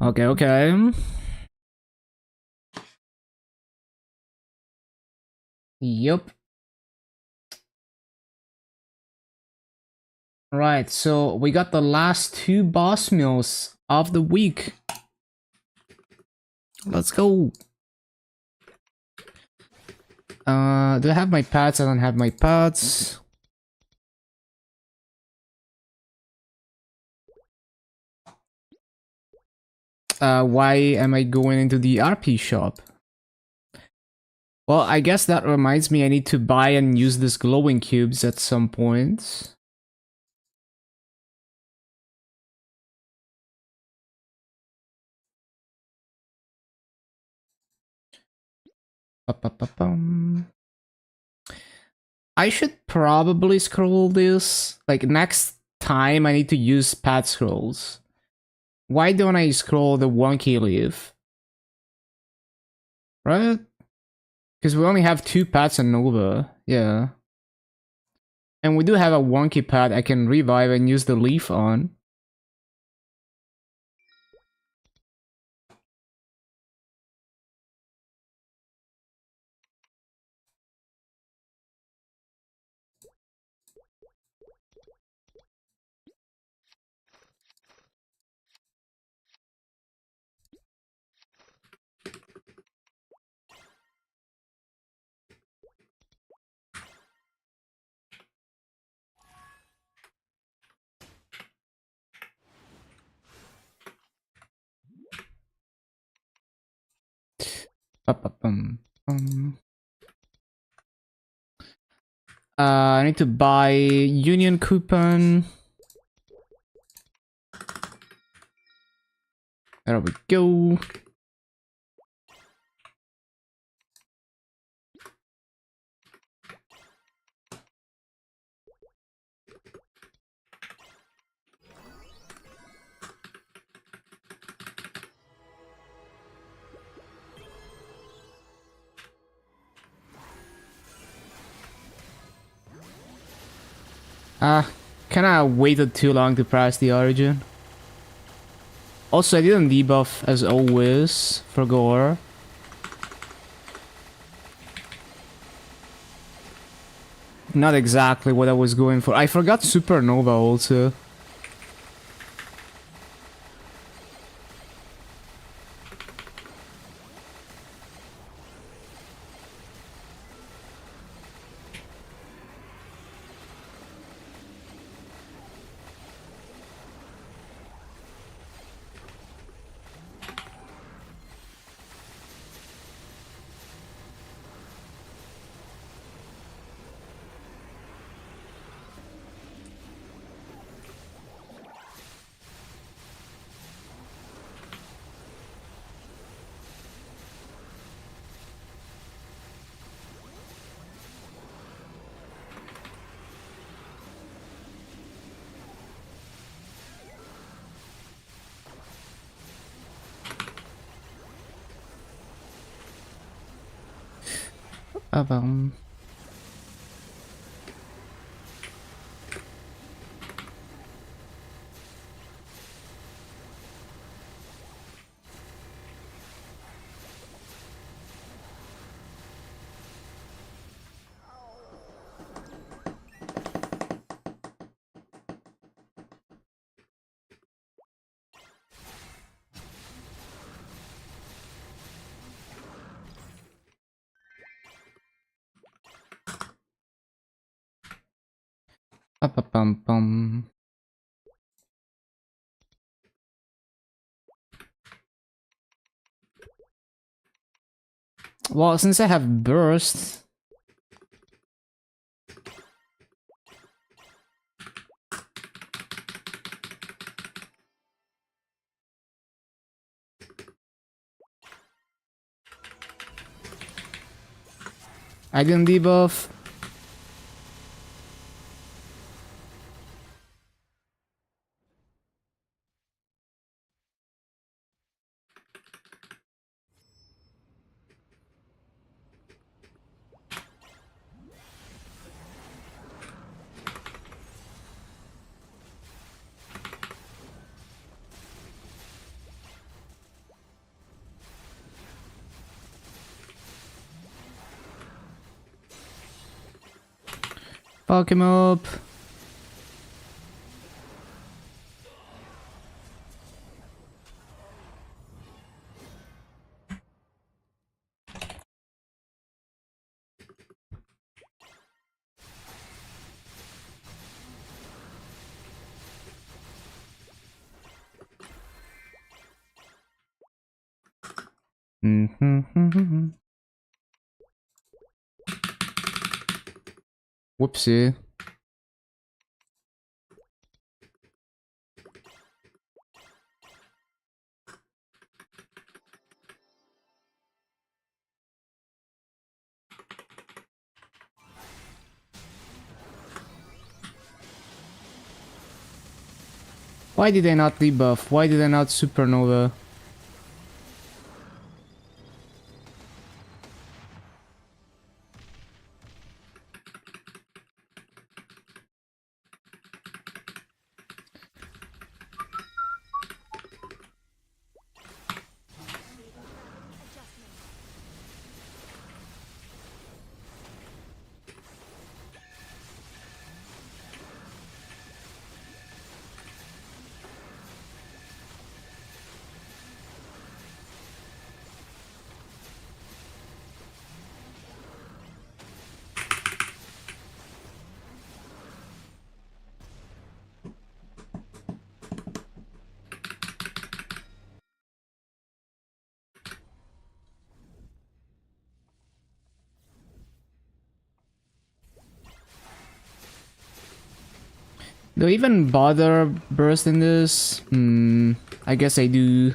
Okay, okay. Yup. Right, so we got the last two boss meals of the week. Let's go. Do I have my pads? I don't have my pads. Why am I going into the RP shop? Well, I guess that reminds me I need to buy and use this glowing cubes at some point. Ba-ba-ba-bum. I should probably scroll this. Like, next time I need to use pad scrolls. Why don't I scroll the wonky leaf? Right? Because we only have two pads and Nova. Yeah. And we do have a wonky pad I can revive and use the leaf on. I need to buy Union coupon. There we go. Kinda waited too long to press the origin. Also, I didn't debuff as always for gore. Not exactly what I was going for. I forgot Supernova also. Um. Bum. Well, since I have burst. I didn't debuff. Fuck him up. Whoopsie. Why did I not debuff? Why did I not supernova? Do I even bother bursting this? I guess I do.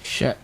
Shit.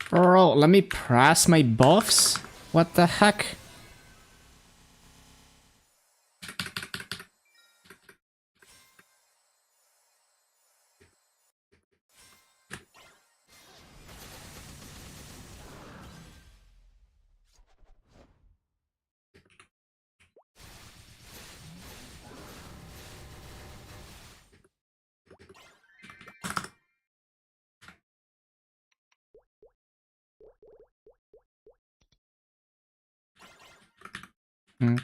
Bro, let me press my buffs? What the heck? Bum,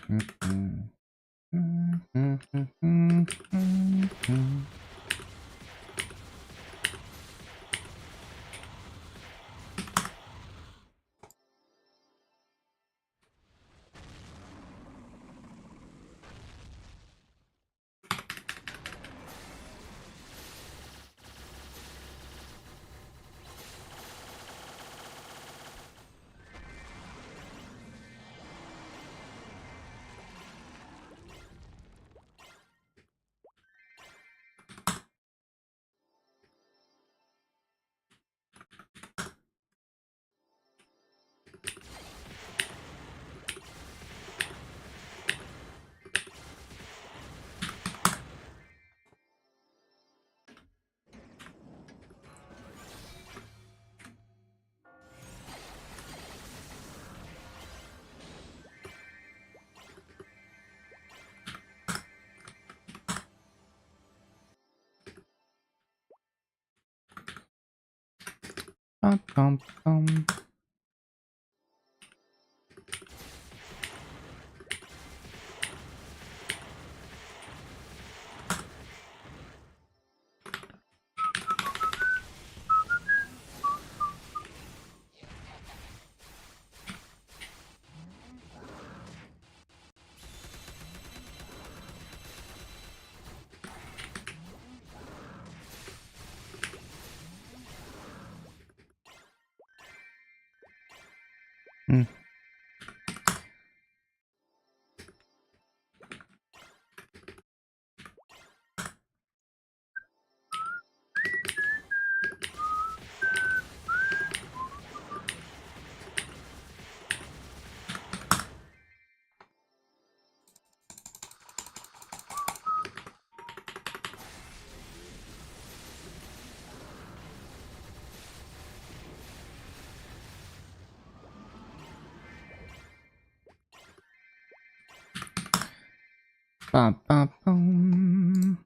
bum, bum.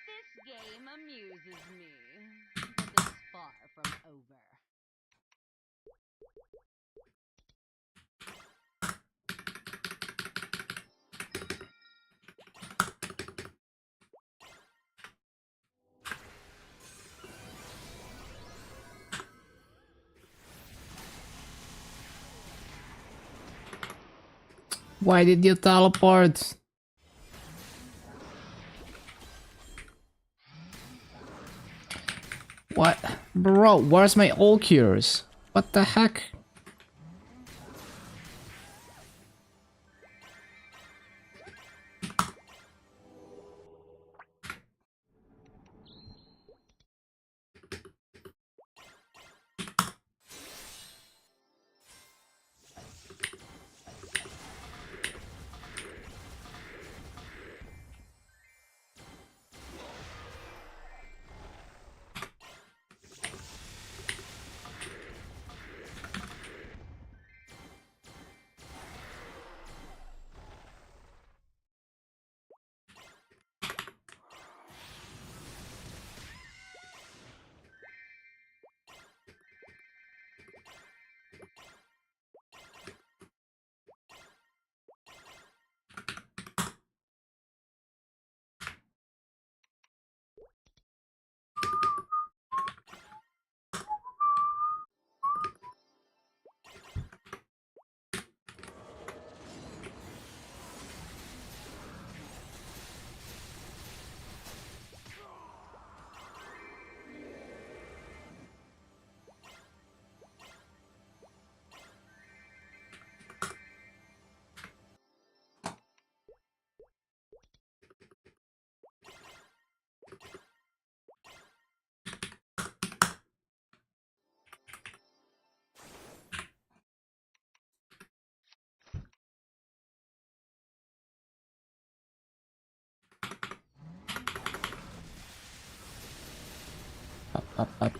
This game amuses me, but it's far from over. Why did you teleport? What? Bro, where's my all cures? What the heck?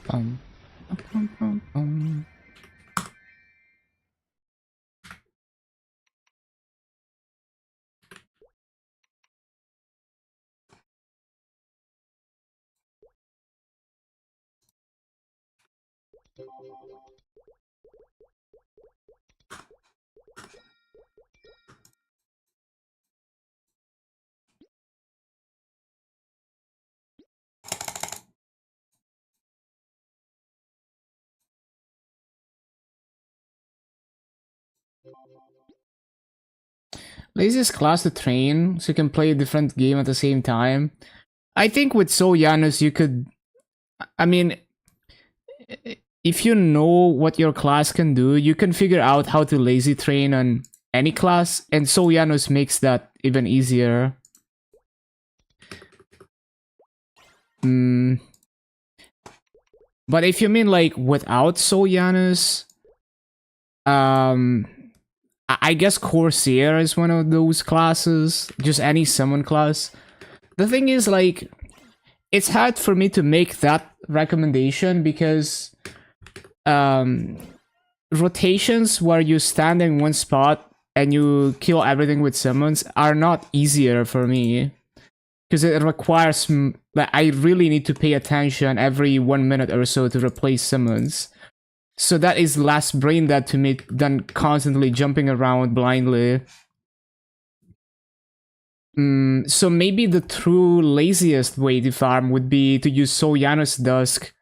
Bum, bum, bum, bum. Laziest class to train, so you can play a different game at the same time. I think with Soyanus you could... I mean, if you know what your class can do, you can figure out how to lazy train on any class, and Soyanus makes that even easier. But if you mean like without Soyanus, I guess Corsair is one of those classes, just any summon class. The thing is, like, it's hard for me to make that recommendation because rotations where you stand in one spot and you kill everything with summons are not easier for me. Because it requires that I really need to pay attention every 1 minute or so to replace summons. So that is less brain dead to me than constantly jumping around blindly. So maybe the true laziest way to farm would be to use Soyanus Dusk.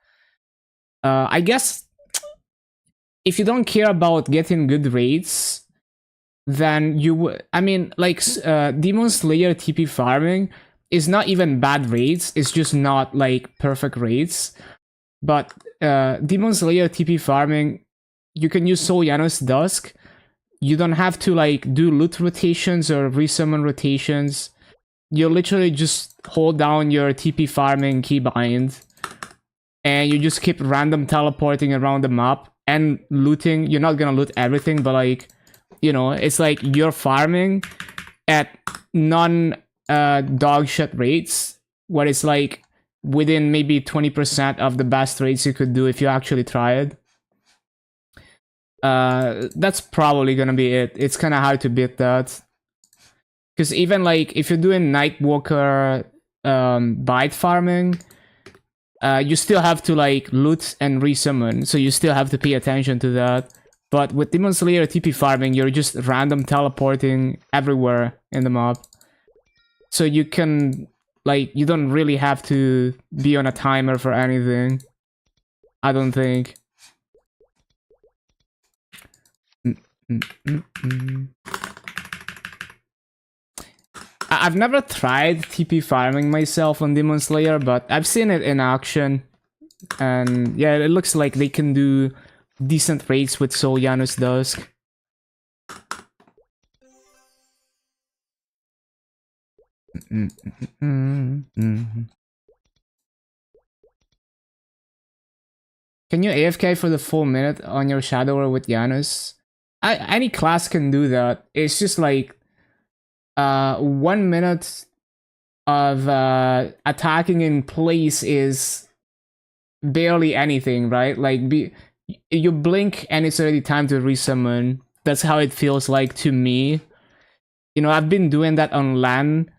I guess if you don't care about getting good rates, then you I mean, like, Demon Slayer TP farming is not even bad rates, it's just not like perfect rates. But Demon Slayer TP farming, you can use Soyanus Dusk. You don't have to like do loot rotations or resummon rotations. You literally just hold down your TP farming keybind and you just keep random teleporting around the map and looting. You're not gonna loot everything, but like, you know, it's like you're farming at non dog shit rates, where it's like within maybe 20% of the best rates you could do if you actually try it. That's probably gonna be it. It's kind of hard to beat that. Because even like if you're doing Nightwalker bite farming, you still have to like loot and resummon, so you still have to pay attention to that. But with Demon Slayer TP farming, you're just random teleporting everywhere in the map. So you can, like, you don't really have to be on a timer for anything. I don't think. I've never tried TP farming myself on Demon Slayer, but I've seen it in action. And yeah, it looks like they can do decent rates with Soyanus Dusk. Can you AFK for the full minute on your Shadower with Janus? Any class can do that. It's just like 1 minute of attacking in place is barely anything, right? Like, you blink and it's already time to resummon. That's how it feels like to me. You know, I've been doing that on LAN,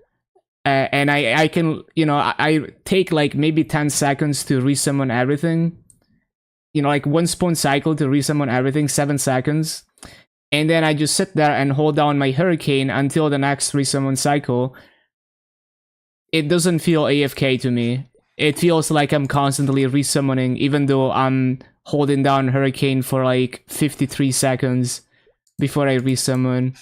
and I can, you know, I take like maybe 10 seconds to resummon everything. You know, like 1 spawn cycle to resummon everything, 7 seconds. And then I just sit there and hold down my Hurricane until the next resummon cycle. It doesn't feel AFK to me. It feels like I'm constantly resummoning, even though I'm holding down Hurricane for like 53 seconds before I resummon.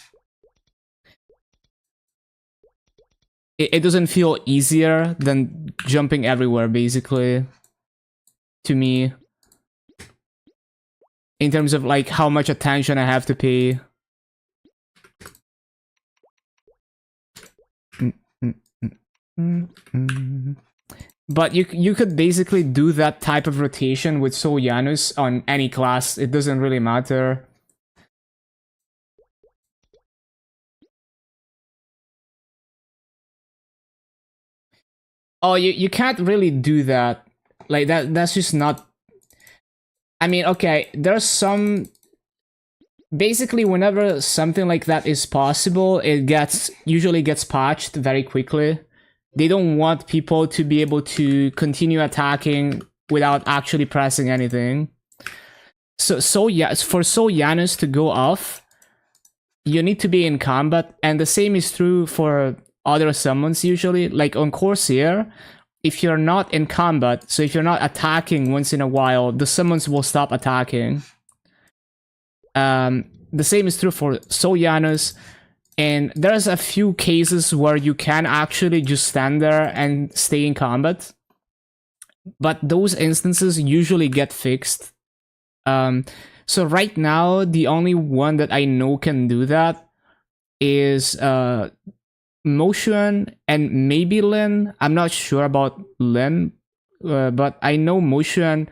It doesn't feel easier than jumping everywhere, basically, to me. In terms of like how much attention I have to pay. But you could basically do that type of rotation with Soyanus on any class. It doesn't really matter. Oh, you can't really do that. Like that's just not... I mean, okay, there's some... Basically, whenever something like that is possible, it usually gets patched very quickly. They don't want people to be able to continue attacking without actually pressing anything. So yeah, for So Janus to go off, you need to be in combat, and the same is true for other summons usually. Like on Corsair, if you're not in combat, so if you're not attacking once in a while, the summons will stop attacking. The same is true for So Janus, and there's a few cases where you can actually just stand there and stay in combat, but those instances usually get fixed. So right now, the only one that I know can do that is Motion and maybe Lin. I'm not sure about Lin, but I know Motion,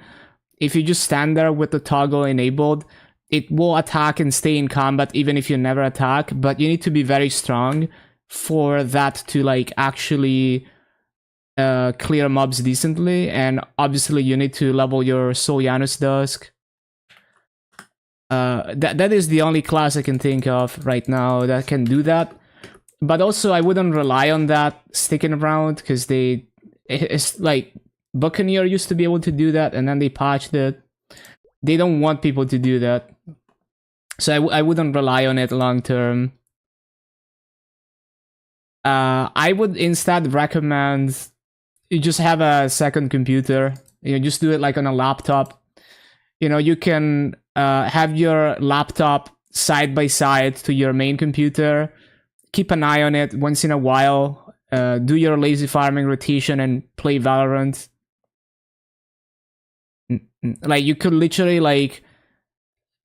if you just stand there with the toggle enabled, it will attack and stay in combat even if you never attack, but you need to be very strong for that to like actually clear mobs decently, and obviously you need to level your Soul Janus Dusk. That is the only class I can think of right now that can do that. But also, I wouldn't rely on that sticking around because it's like Buccaneer used to be able to do that, and then they patched it. They don't want people to do that, so I wouldn't rely on it long term. I would instead recommend you just have a second computer. You know, just do it like on a laptop. You know, you can have your laptop side by side to your main computer. Keep an eye on it once in a while. Do your lazy farming rotation and play Valorant. Like you could literally like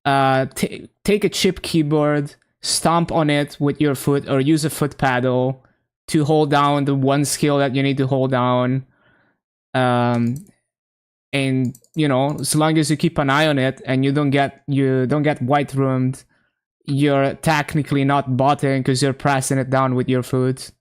take a chip keyboard, stomp on it with your foot, or use a foot paddle to hold down the one skill that you need to hold down. And you know, as long as you keep an eye on it and you don't get white roomed, you're technically not botting because you're pressing it down with your foot.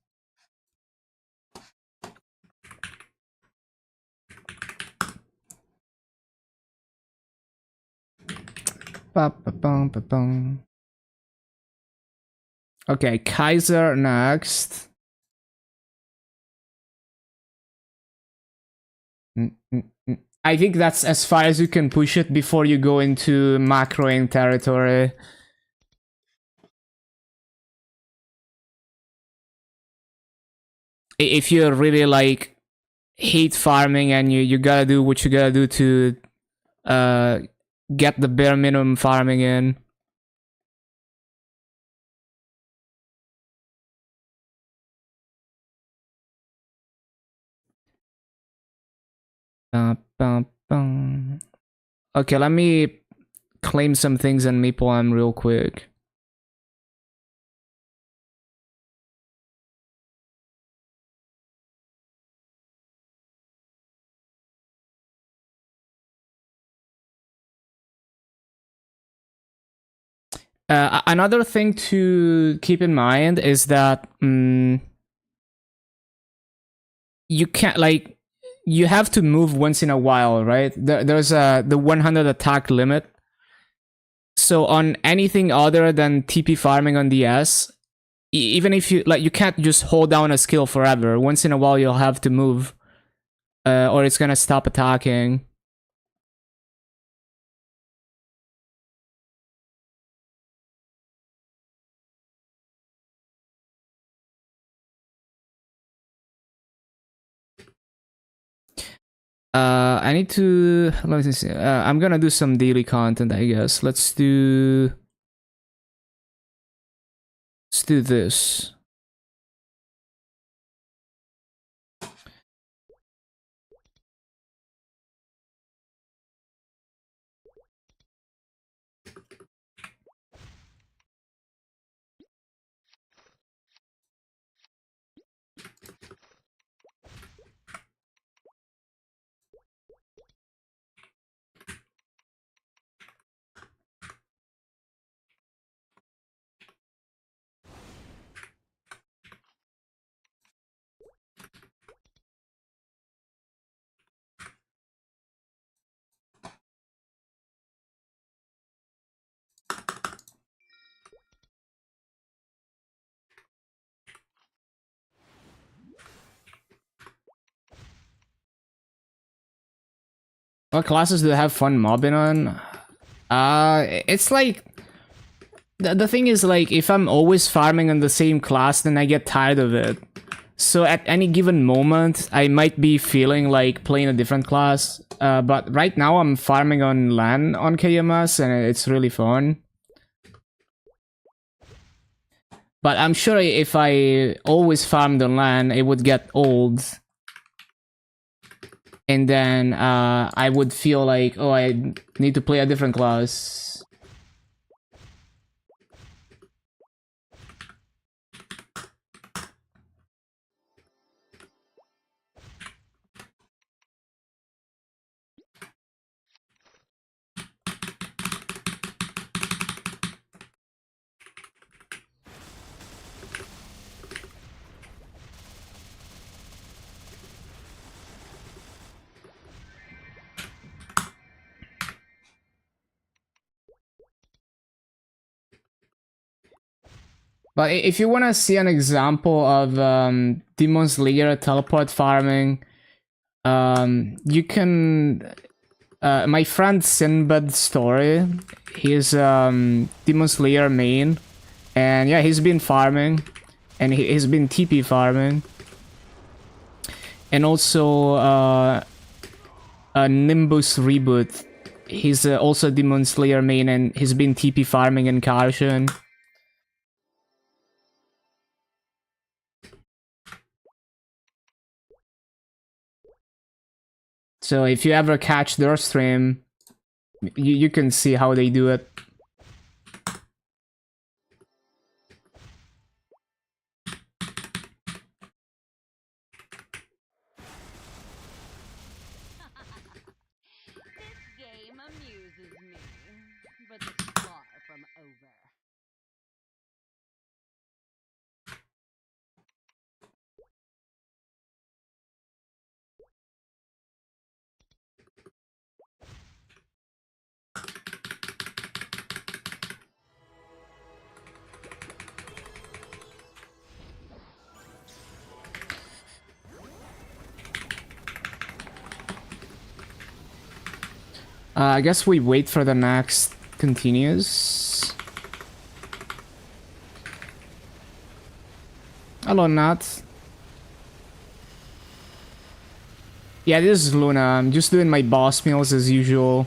Okay, Kaiser next. I think that's as far as you can push it before you go into macroing territory. If you really like hate farming and you gotta do what you gotta do to get the bare minimum farming in. Okay, let me claim some things in MapleM real quick. Another thing to keep in mind is that you can't like you have to move once in a while, right? There's the 100 attack limit. So on anything other than TP farming on DS, even if you like, you can't just hold down a skill forever. Once in a while, you'll have to move, or it's gonna stop attacking. I need to. Let me see. I'm gonna do some daily content, I guess. Let's do this. What classes do they have fun mobbing on? It's like the thing is, like, if I'm always farming on the same class, then I get tired of it. So at any given moment, I might be feeling like playing a different class. But right now I'm farming on LAN on KMS, and it's really fun. But I'm sure if I always farmed on LAN, it would get old. And then I would feel like, oh, I need to play a different class. But if you want to see an example of Demon Slayer teleport farming, you can... my friend MapleStory, he's Demon Slayer main, and yeah, he's been farming, and he's been TP farming, and also a Nimbus Reboot, he's also Demon Slayer main, and he's been TP farming in Karshan. So if you ever catch their stream, you can see how they do it. This game amuses me, but it's far from over. I guess we wait for the next continues. Hello, Nat. Yeah, this is Luna. I'm just doing my boss meals as usual.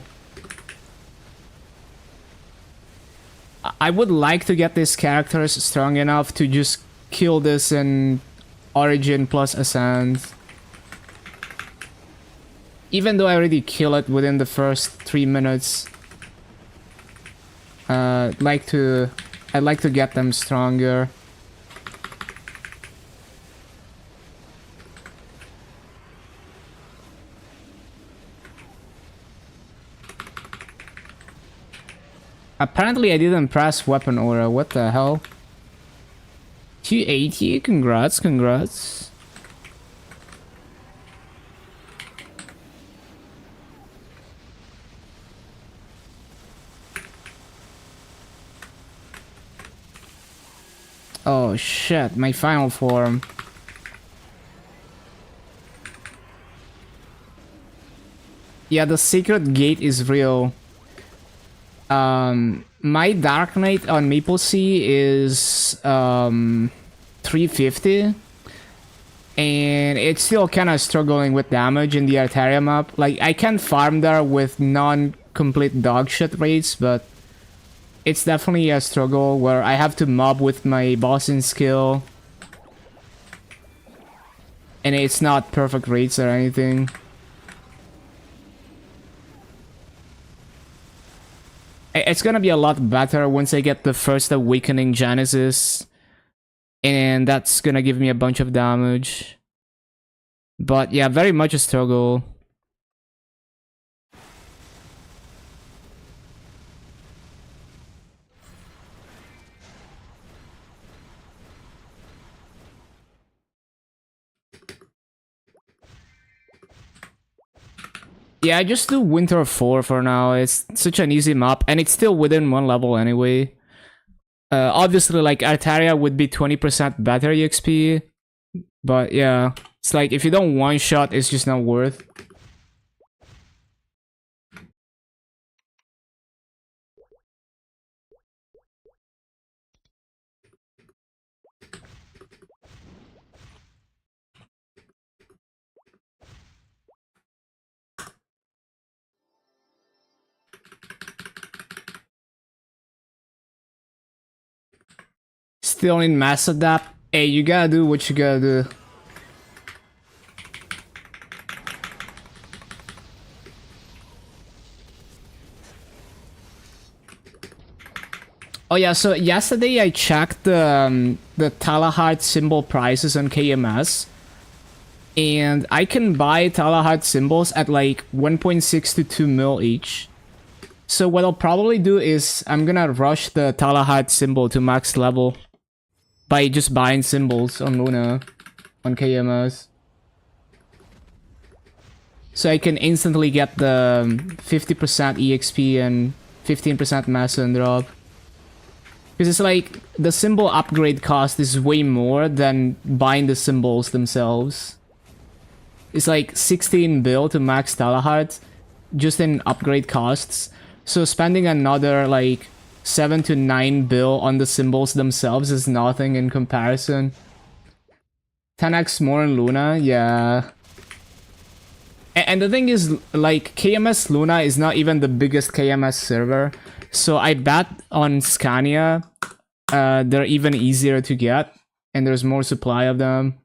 I would like to get these characters strong enough to just kill this in Origin plus Ascent. Even though I already kill it within the first 3 minutes. I'd like to get them stronger. Apparently I didn't press weapon aura, what the hell? 280, congrats. Oh shit, my final form. Yeah, the secret gate is real. My Dark Knight on MapleStory is 350. And it's still kind of struggling with damage in the Altaria map. Like, I can farm there with non-complete dogshit raids, but it's definitely a struggle where I have to mob with my bossing skill. And it's not perfect raids or anything. It's gonna be a lot better once I get the first Awakening Genesis. And that's gonna give me a bunch of damage. But yeah, very much a struggle. Yeah, I just do Winter 4 for now. It's such an easy map, and it's still within one level anyway. Obviously, like, Altaria would be 20% better EXP. But yeah, it's like, if you don't one-shot, it's just not worth. Still in mass adapt. Hey, you gotta do what you gotta do. Oh yeah, so yesterday I checked the Talahart symbol prices on KMS. And I can buy Talahart symbols at like 1.6 to 2 mil each. So what I'll probably do is I'm gonna rush the Talahart symbol to max level by just buying symbols on Luna, on KMS. So I can instantly get the 50% EXP and 15% mass and drop. Because it's like, the symbol upgrade cost is way more than buying the symbols themselves. It's like 16 bill to max Talahart, just in upgrade costs. So spending another like 7 to 9 bill on the symbols themselves is nothing in comparison. 10x more in Luna, yeah. And the thing is, like, KMS Luna is not even the biggest KMS server. So I bet on Scania, they're even easier to get, and there's more supply of them.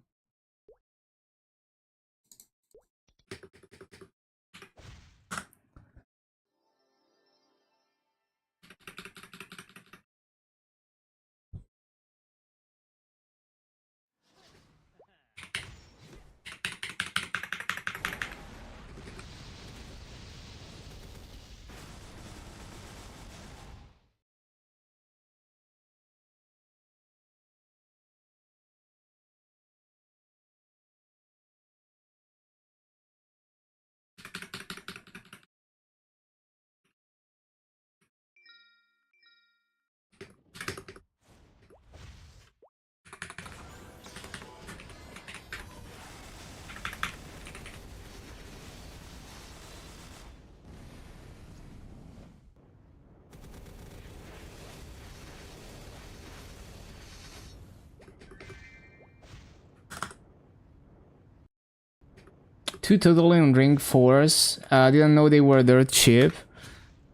Two totally on ring 4s. Didn't know they were dirt cheap.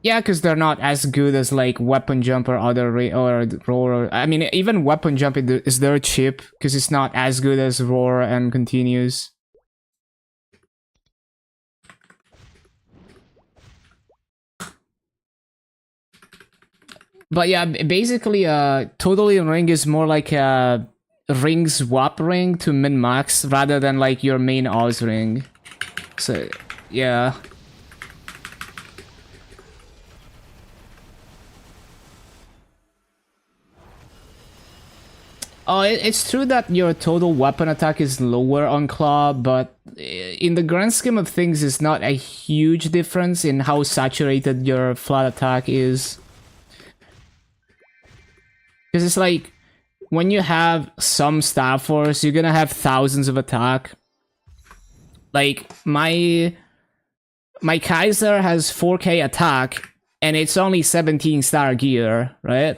Yeah, because they're not as good as like weapon jump or other or roar. I mean, even weapon jump is dirt cheap because it's not as good as roar and continues. But yeah, basically, totally on ring is more like a ring swap ring to min max rather than like your main Oz ring. So, yeah. Oh, it's true that your total weapon attack is lower on Claw, but in the grand scheme of things, it's not a huge difference in how saturated your flat attack is. Because it's like, when you have some Staff Force, you're gonna have thousands of attack. Like, my Kaiser has 4k attack, and it's only 17 star gear, right?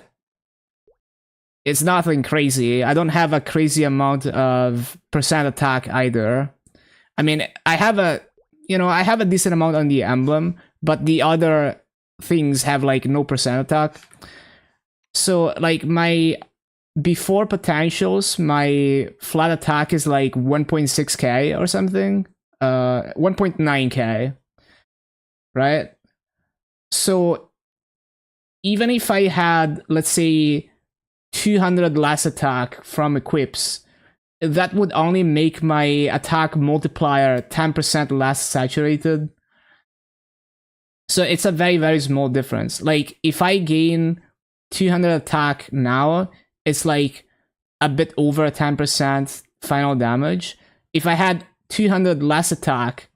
It's nothing crazy. I don't have a crazy amount of percent attack either. I mean, I have a decent amount on the emblem, but the other things have like no percent attack. So like my before potentials, my flat attack is like 1.6k or something. 1.9k. Right? So even if I had, let's say, 200 less attack from equips, that would only make my attack multiplier 10% less saturated. So it's a very, very small difference. Like, if I gain 200 attack now, it's like a bit over 10% final damage. If I had 200 less attack,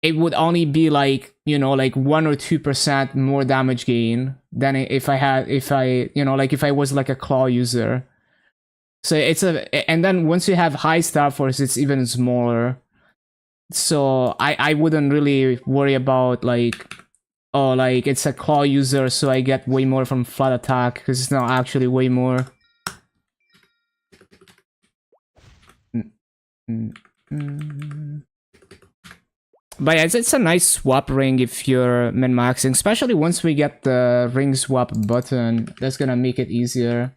it would only be like, you know, like 1 or 2% more damage gain than if I was like a claw user. So and then once you have high Star Force, it's even smaller. So I wouldn't really worry about like, oh, like it's a claw user, so I get way more from flat attack, because it's not actually way more. But yeah, it's a nice swap ring if you're min-maxing, especially once we get the ring swap button. That's gonna make it easier.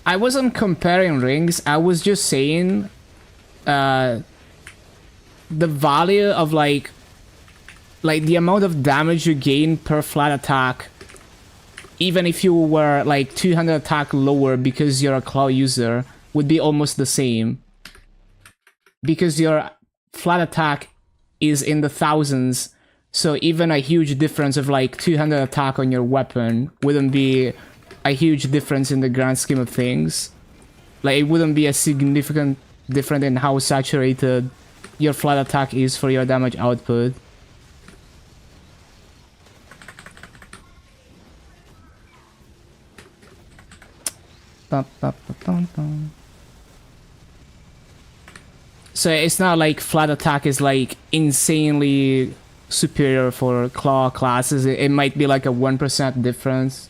I wasn't comparing rings. I was just saying, the value of like the amount of damage you gain per flat attack, even if you were like 200 attack lower because you're a claw user, would be almost the same. Because your flat attack is in the thousands, so even a huge difference of like 200 attack on your weapon wouldn't be a huge difference in the grand scheme of things. Like, it wouldn't be a significant difference in how saturated your flat attack is for your damage output. So it's not like flat attack is like insanely superior for claw classes. It might be like a 1% difference.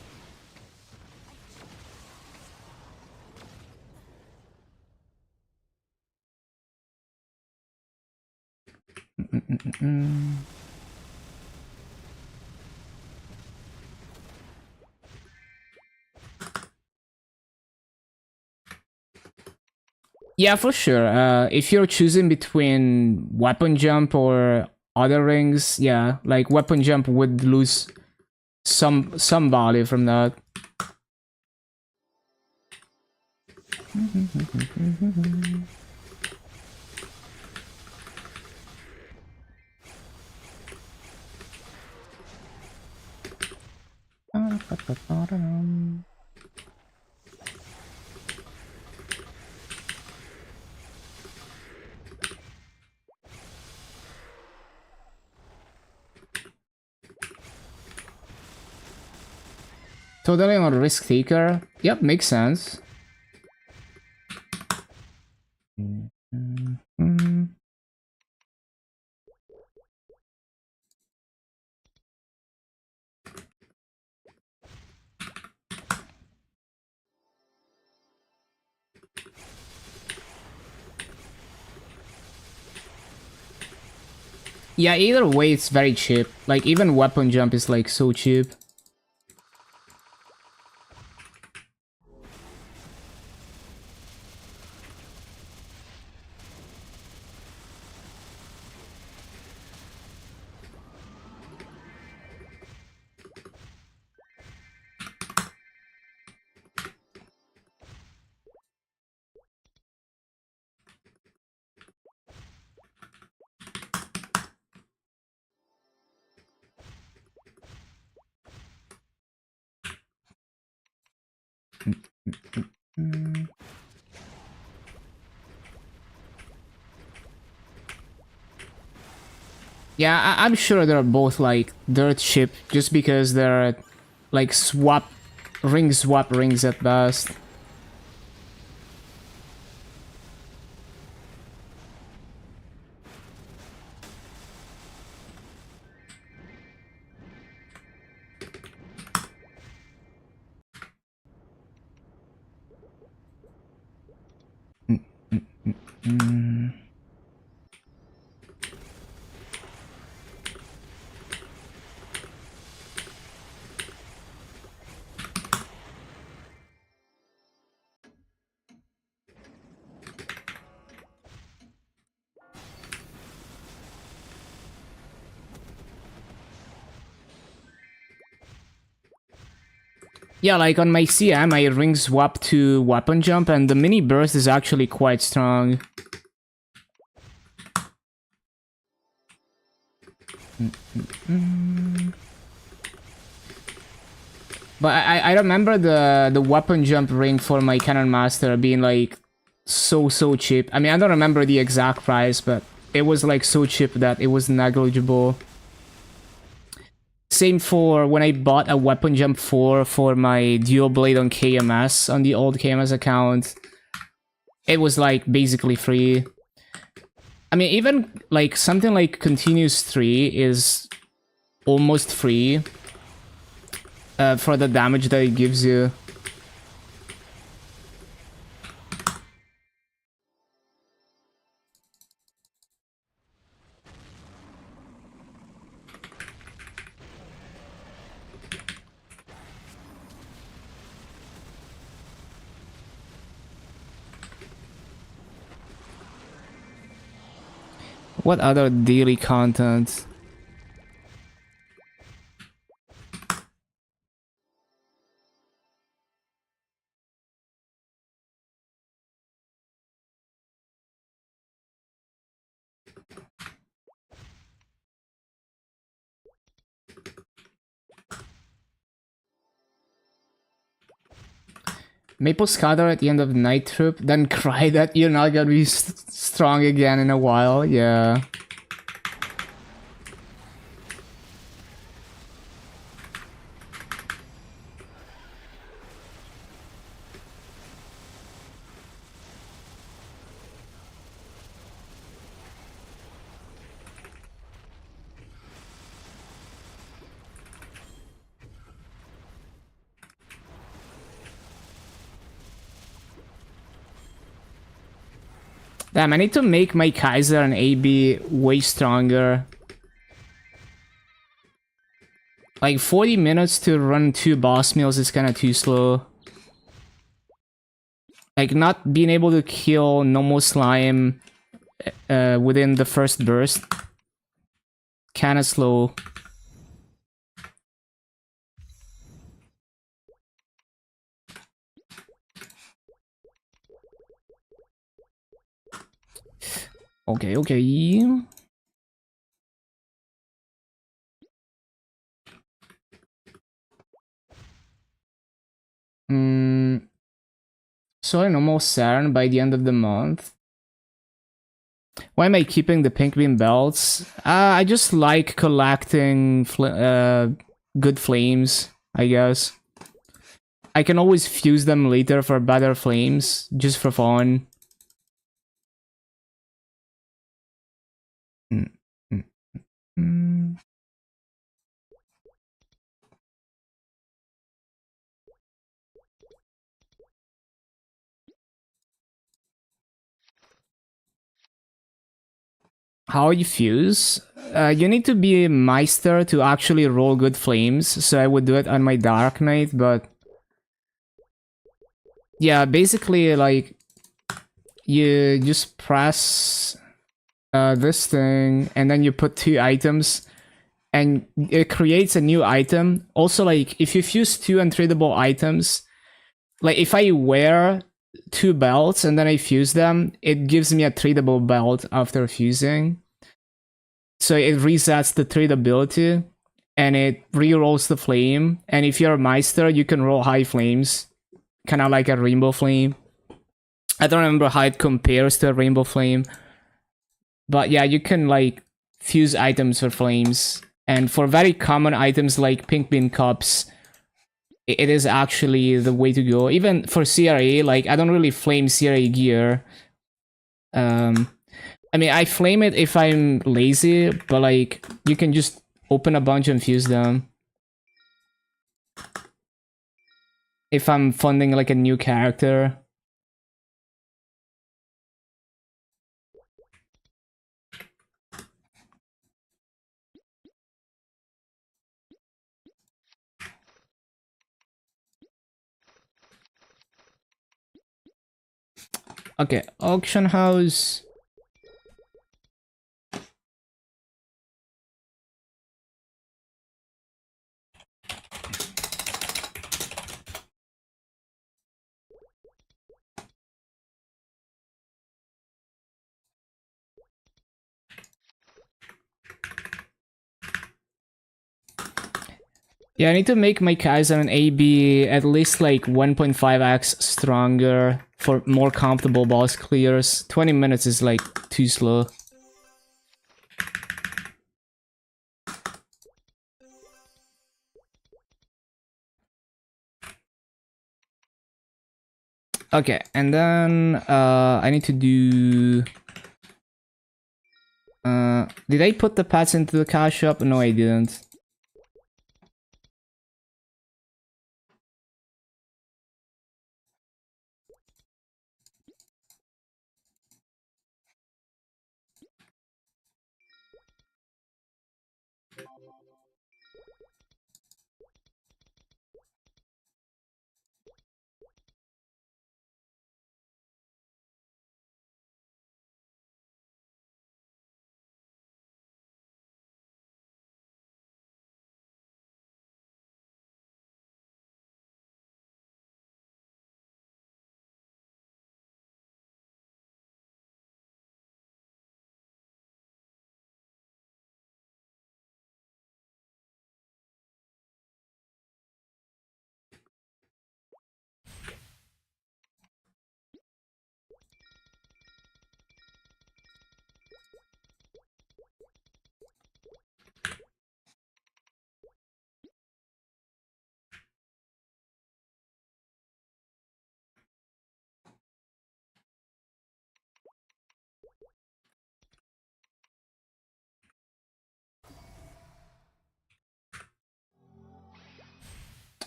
Yeah, for sure. If you're choosing between weapon jump or other rings, yeah, like weapon jump would lose some value from that. Totally on risk taker. Yep, makes sense. Yeah, either way, it's very cheap. Like, even weapon jump is like so cheap. Yeah, I'm sure they're both like dirt cheap just because they're like swap rings at best. Yeah, like on my CM, I ring swap to weapon jump, and the mini burst is actually quite strong. But I remember the weapon jump ring for my Cannon Master being like so cheap. I mean, I don't remember the exact price, but it was like so cheap that it was negligible. Same for when I bought a weapon jump 4 for my dual blade on KMS, on the old KMS account. It was like basically free. I mean, even like something like Continuous 3 is almost free for the damage that it gives you. What other daily content? Maple Scatter at the end of the night trip, then cry that you're not gonna be strong again in a while. Yeah. Damn, I need to make my Kaiser and AB way stronger. Like 40 minutes to run 2 boss meals is kind of too slow. Like not being able to kill normal slime within the first burst. Kind of slow. Okay, okay. So I'm almost certain by the end of the month. Why am I keeping the pink beam belts? I just like collecting good flames, I guess. I can always fuse them later for better flames, just for fun. Mm, mm, mm. How you fuse? You need to be a Meister to actually roll good flames, so I would do it on my Dark Knight, but... Yeah, basically, like... You just press this thing, and then you put 2 items, and it creates a new item. Also, like, if you fuse 2 untradeable items, like, if I wear 2 belts and then I fuse them, it gives me a tradable belt after fusing. So it resets the tradability, and it re-rolls the flame. And if you're a Meister, you can roll high flames, kind of like a Rainbow Flame. I don't remember how it compares to a Rainbow Flame. But yeah, you can, like, fuse items for flames. And for very common items like Pink Bean Cups, it is actually the way to go. Even for CRA, like, I don't really flame CRA gear. I mean, I flame it if I'm lazy, but, like, you can just open a bunch and fuse them. If I'm funding, like, a new character. Okay, auction house. Yeah, I need to make my Kaiser and AB at least like 1.5x stronger for more comfortable boss clears. 20 minutes is like too slow. Okay, and then I need to do... did I put the pets into the cash shop? No, I didn't.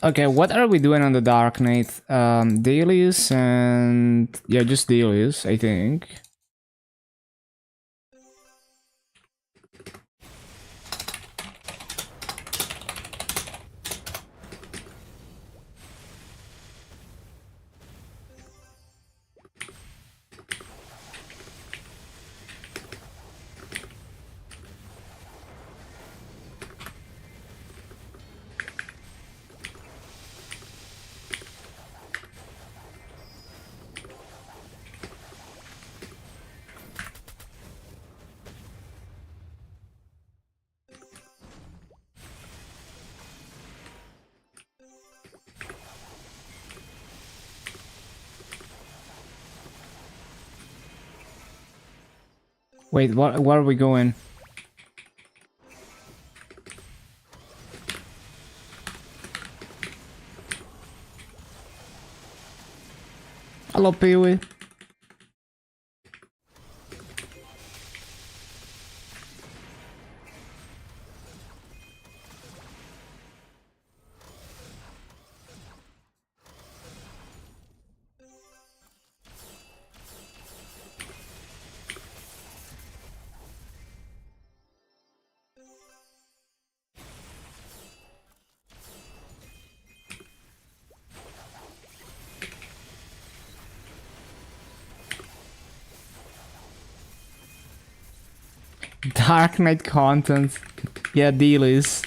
Okay, what are we doing on the Dark Knight? Dailies and yeah, just dailies, I think. Wait, where are we going? Hello, Pee-wee. Dark Knight content. Yeah, dailies.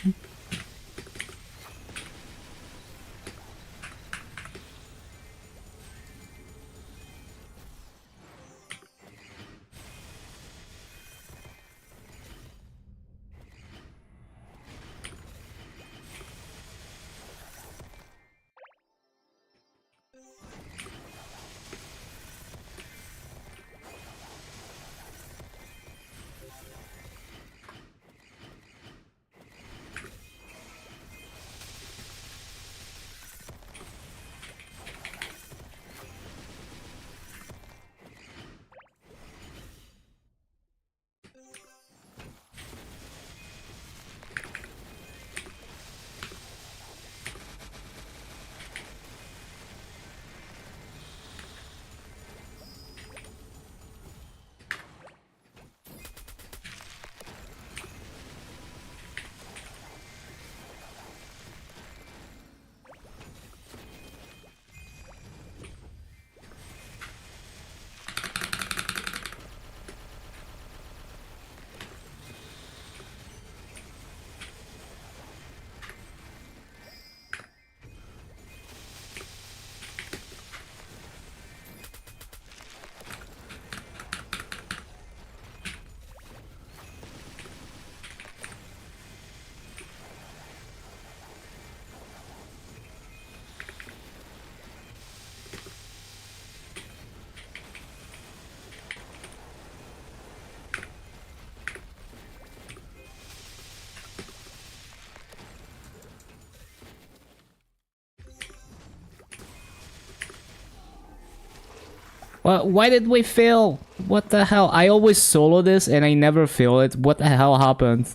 Well, why did we fail? What the hell? I always solo this and I never fail it. What the hell happened?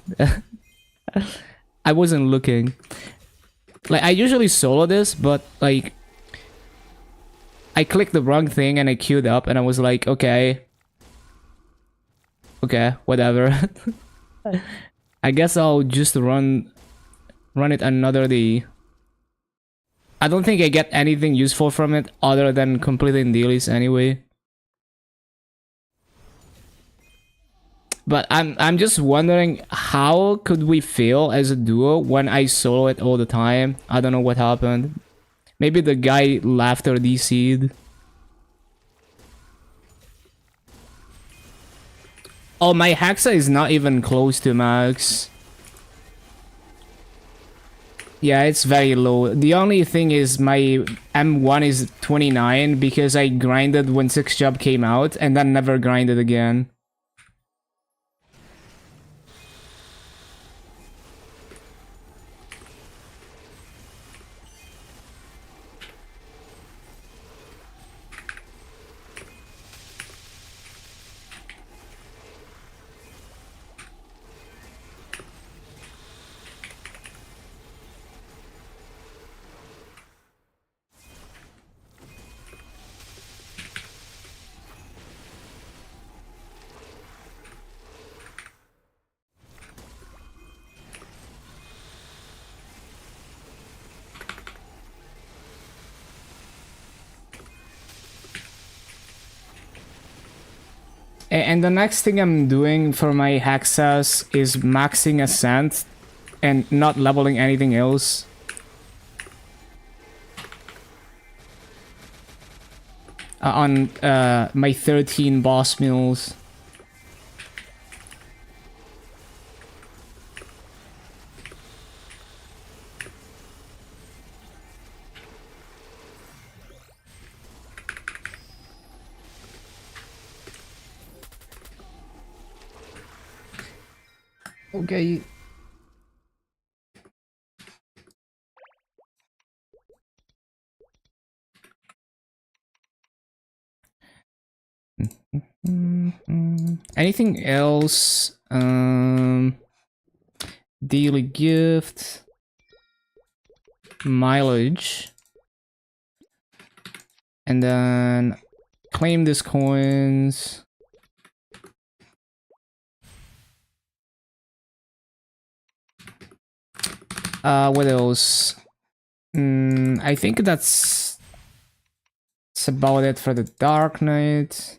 I wasn't looking. Like, I usually solo this, but like, I clicked the wrong thing and I queued up and I was like, okay. Okay, whatever. I guess I'll just run it another day. I don't think I get anything useful from it other than completing dailies anyway. But I'm just wondering, how could we fail as a duo when I solo it all the time? I don't know what happened. Maybe the guy left or DC'd. Oh, my Hexa is not even close to max. Yeah, it's very low. The only thing is my M1 is 29 because I grinded when 6 job came out and then never grinded again. And the next thing I'm doing for my Hexas is maxing Ascent and not leveling anything else. On my 13 boss mules. Okay. Anything else? Daily gift. Mileage. And then claim these coins. What else? I think that's about it for the Dark Knight.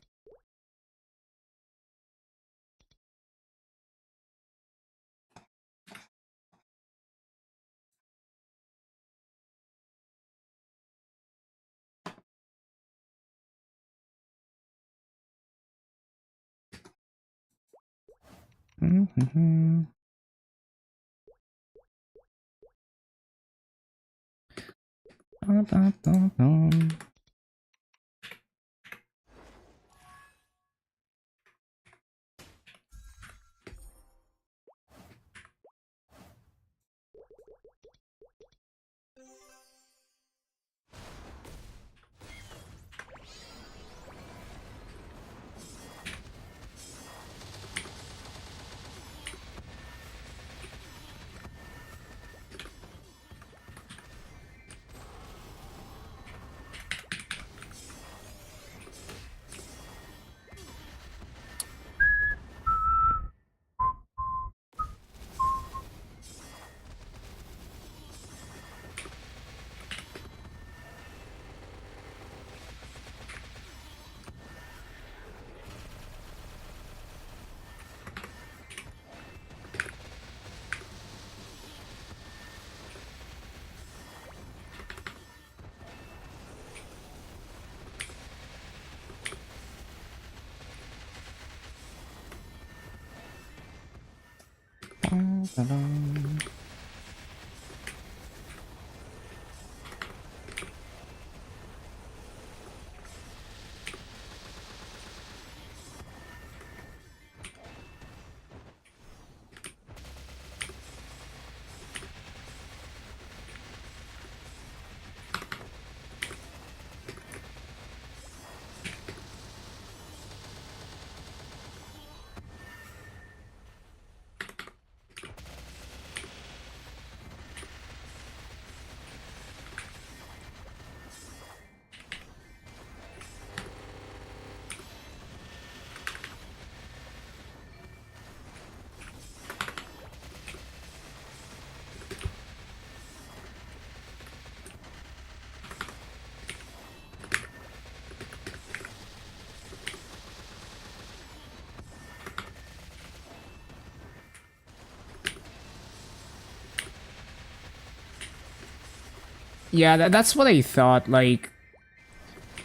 Yeah, that's what I thought. Like,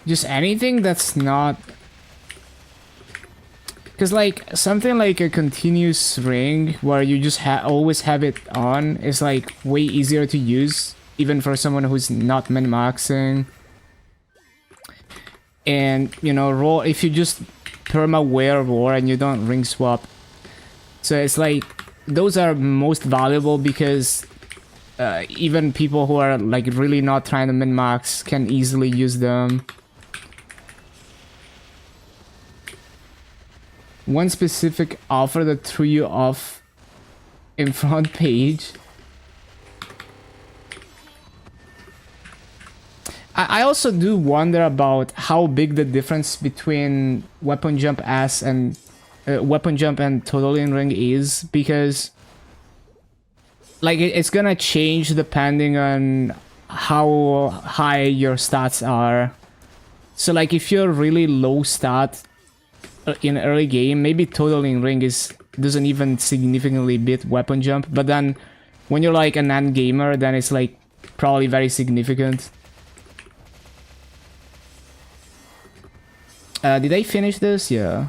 just anything that's not... Because, like, something like a continuous ring where you just always have it on is, like, way easier to use, even for someone who's not min-maxing. And, you know, roll if you just perma-wear war and you don't ring swap. So it's like, those are most valuable because even people who are like really not trying to min-max can easily use them. One specific offer that threw you off in front page. I also do wonder about how big the difference between weapon jump S and weapon jump and totaling ring is, because like it's gonna change depending on how high your stats are. So like if you're really low stat, in early game, maybe totaling ring doesn't even significantly beat weapon jump, but then when you're like a non-gamer, then it's like probably very significant. Did I finish this? Yeah.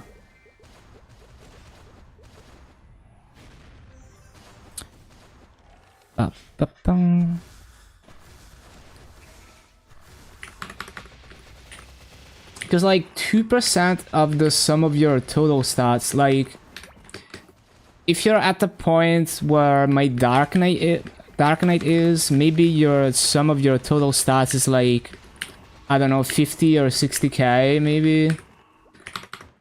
Because like 2% of the sum of your total stats, like if you're at the point where my Dark Knight is, maybe your sum of your total stats is like, I don't know, 50 or 60k maybe.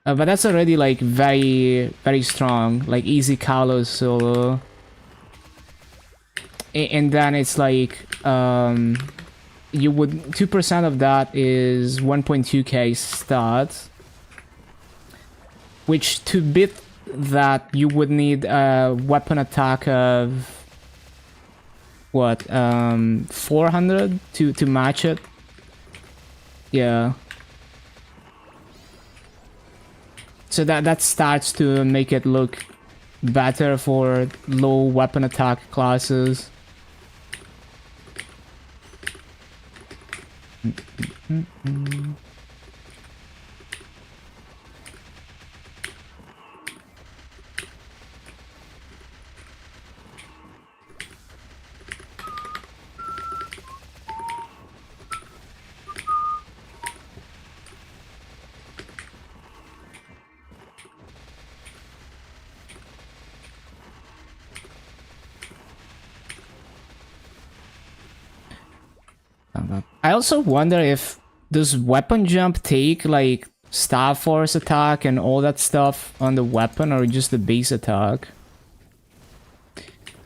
But that's already like very, very strong, like easy Kalos solo. And then it's like, you would, 2% of that is 1.2k stats. Which to beat that you would need a weapon attack of what, 400 to match it. Yeah. So that starts to make it look better for low weapon attack classes. I also wonder if does weapon jump take like star force attack and all that stuff on the weapon, or just the base attack?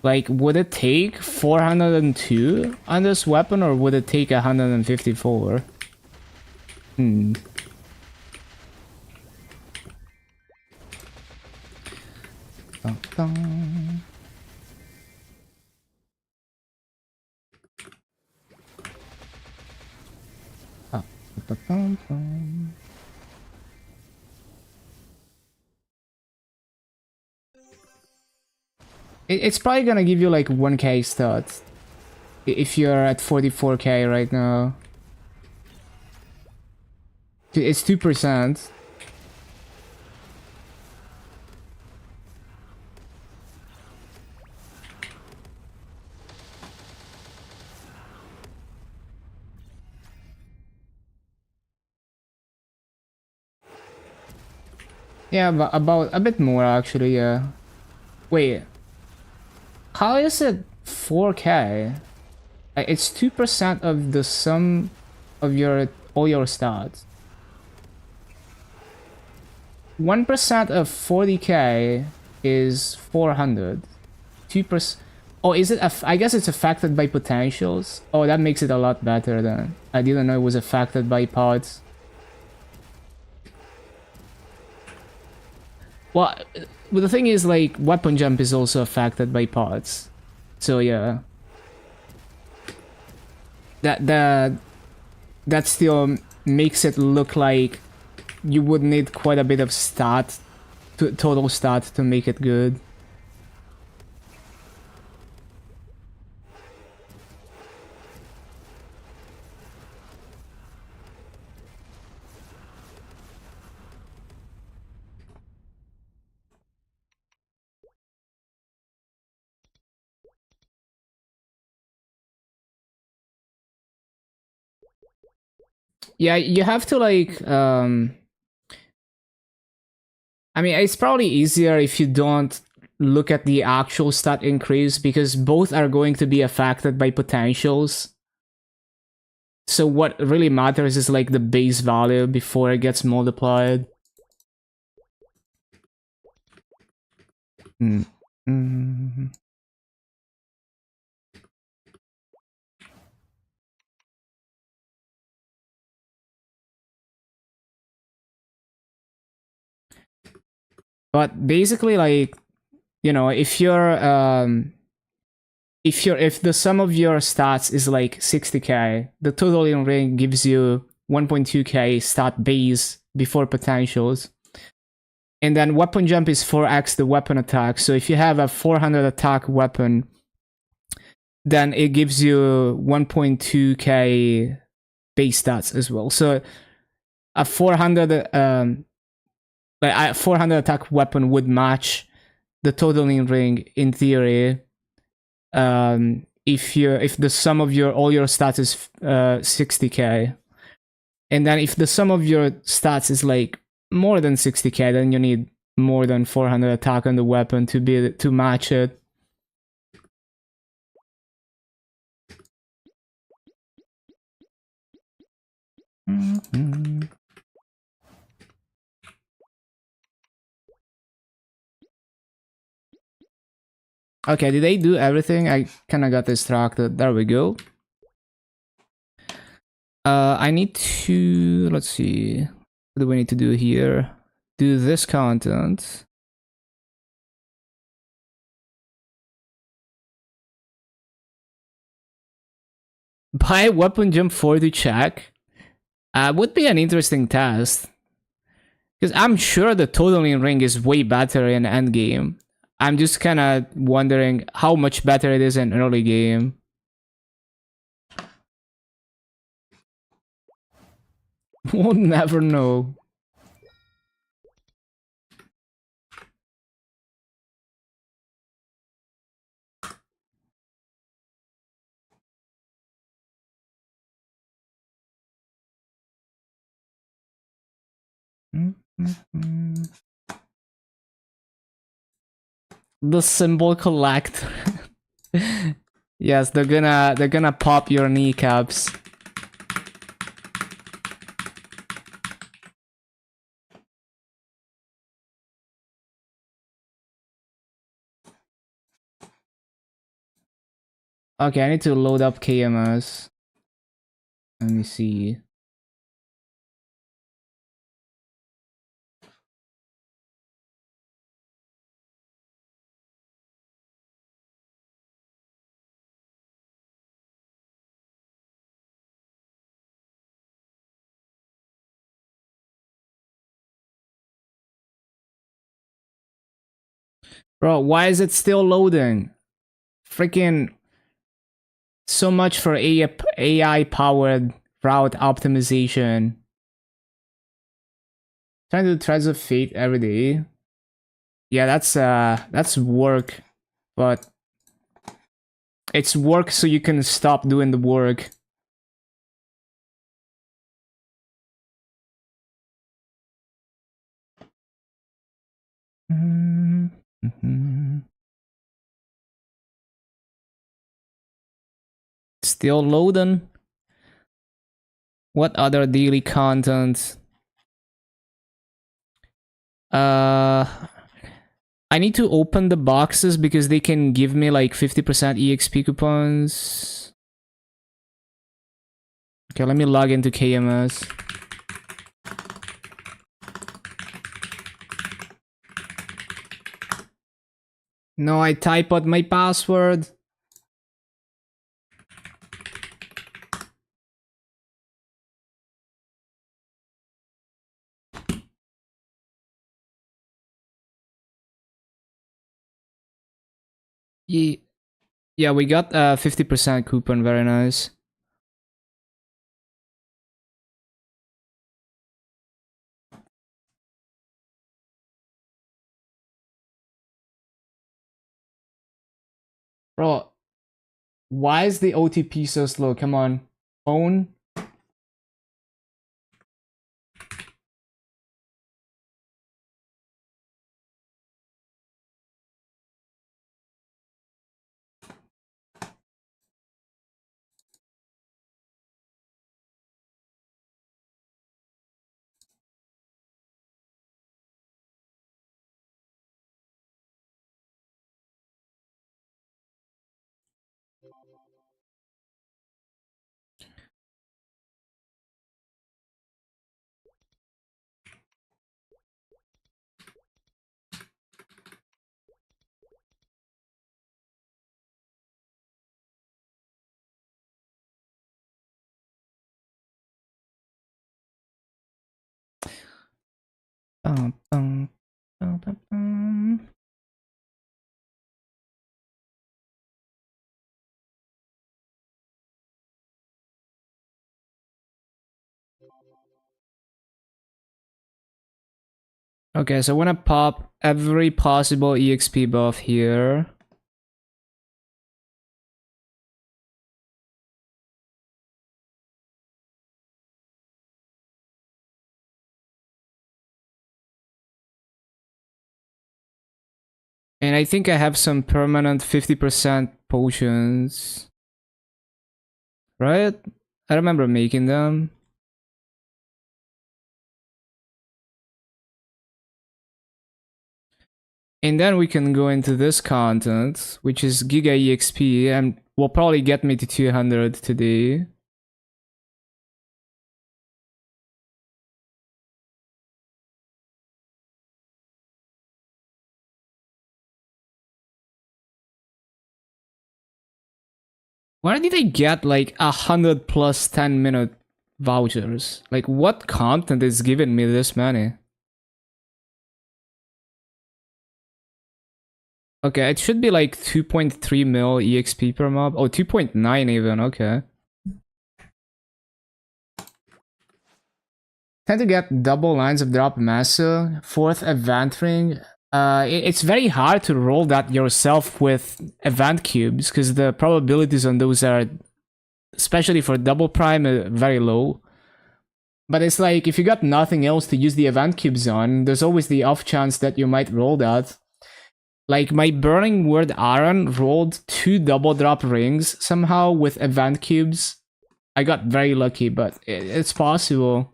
Like, would it take 402 on this weapon, or would it take 154? It's probably gonna give you like 1k stats if you're at 44k right now. It's 2%. Yeah, but about a bit more actually, yeah. Wait. How is it 4k? It's 2% of the sum of all your stats. 1% of 40k is 400. 2%. Oh, is it? I guess it's affected by potentials. Oh, that makes it a lot better then. I didn't know it was affected by pods. Well, the thing is, like, weapon jump is also affected by pods. So yeah. That still makes it look like you would need quite a bit of total stat to make it good. Yeah, you have to like, I mean, it's probably easier if you don't look at the actual stat increase, because both are going to be affected by potentials. So what really matters is like the base value before it gets multiplied. But basically, like, you know, if the sum of your stats is like 60k, the total in ring gives you 1.2k stat base before potentials. And then weapon jump is 4x the weapon attack. So if you have a 400 attack weapon, then it gives you 1.2k base stats as well. So a 400 like a 400 attack weapon would match the totaling ring in theory. If the sum of all your stats is 60k, and then if the sum of your stats is like more than 60k, then you need more than 400 attack on the weapon to match it. Mm-hmm. Okay, did they do everything? I kind of got distracted. There we go. I need to, let's see. What do we need to do here? Do this content. Buy weapon jump 4 to check. Would be an interesting test. Because I'm sure the totaling ring is way better in endgame. I'm just kind of wondering how much better it is in early game. We'll never know. The symbol collector. Yes, they're gonna pop your kneecaps. Okay, I need to load up KMS. Let me see. Bro, why is it still loading? Freaking so much for AI powered route optimization. Trying to do Threads of Fate every day. Yeah, that's work, but it's work so you can stop doing the work. Still loading. What other daily content? I need to open the boxes because they can give me like 50% EXP coupons. Okay, let me log into KMS. No, I type out my password. Yeah, we got a 50% coupon. Very nice. Bro, why is the OTP so slow? Come on. Phone? Okay, so I want to pop every possible EXP buff here. And I think I have some permanent 50% potions. Right? I remember making them. And then we can go into this content, which is Giga EXP, and will probably get me to 200 today. Where did I get like 100 plus 10-minute vouchers? Like, what content is giving me this many? Okay, it should be like 2.3 mil EXP per mob. Oh, 2.9 even, okay. Tend to get double lines of drop massa. Fourth event ring. It's very hard to roll that yourself with event cubes because the probabilities on those are, especially for double prime, very low. But it's like if you got nothing else to use the event cubes on, there's always the off chance that you might roll that. Like my Burning Word Aaron rolled 2 double drop rings somehow with event cubes. I got very lucky, but it's possible.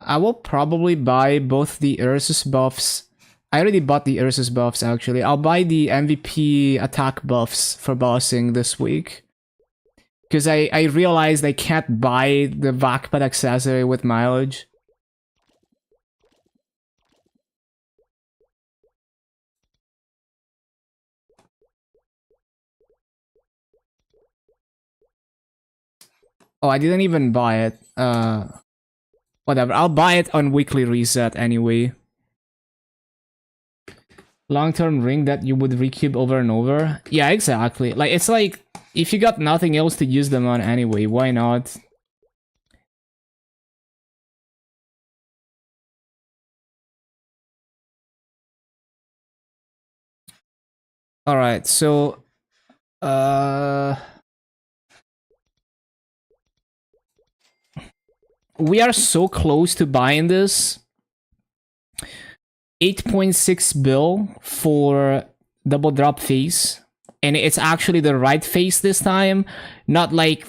I will probably buy both the Ursus buffs. I already bought the Ursus buffs actually. I'll buy the MVP attack buffs for bossing this week. Because I realized I can't buy the Vakpad accessory with mileage. Oh, I didn't even buy it. Whatever. I'll buy it on weekly reset anyway. Long-term ring that you would recube over and over. Yeah, exactly. Like, it's like, if you got nothing else to use them on anyway, why not? Alright, so... we are so close to buying this. 8.6 bill for double drop face. And it's actually the right face this time. Not like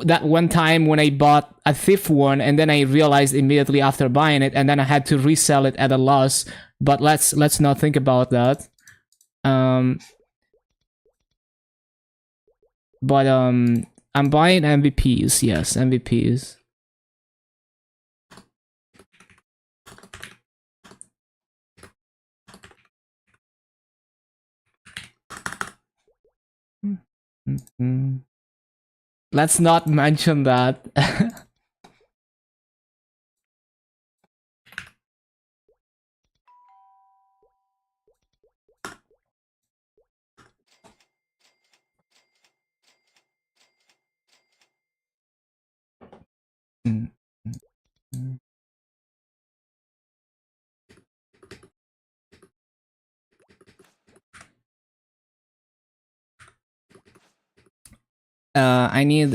that one time when I bought a thief one and then I realized immediately after buying it and then I had to resell it at a loss. But let's not think about that. But I'm buying MVPs. Yes, MVPs. Mm-hmm. Let's not mention that. I need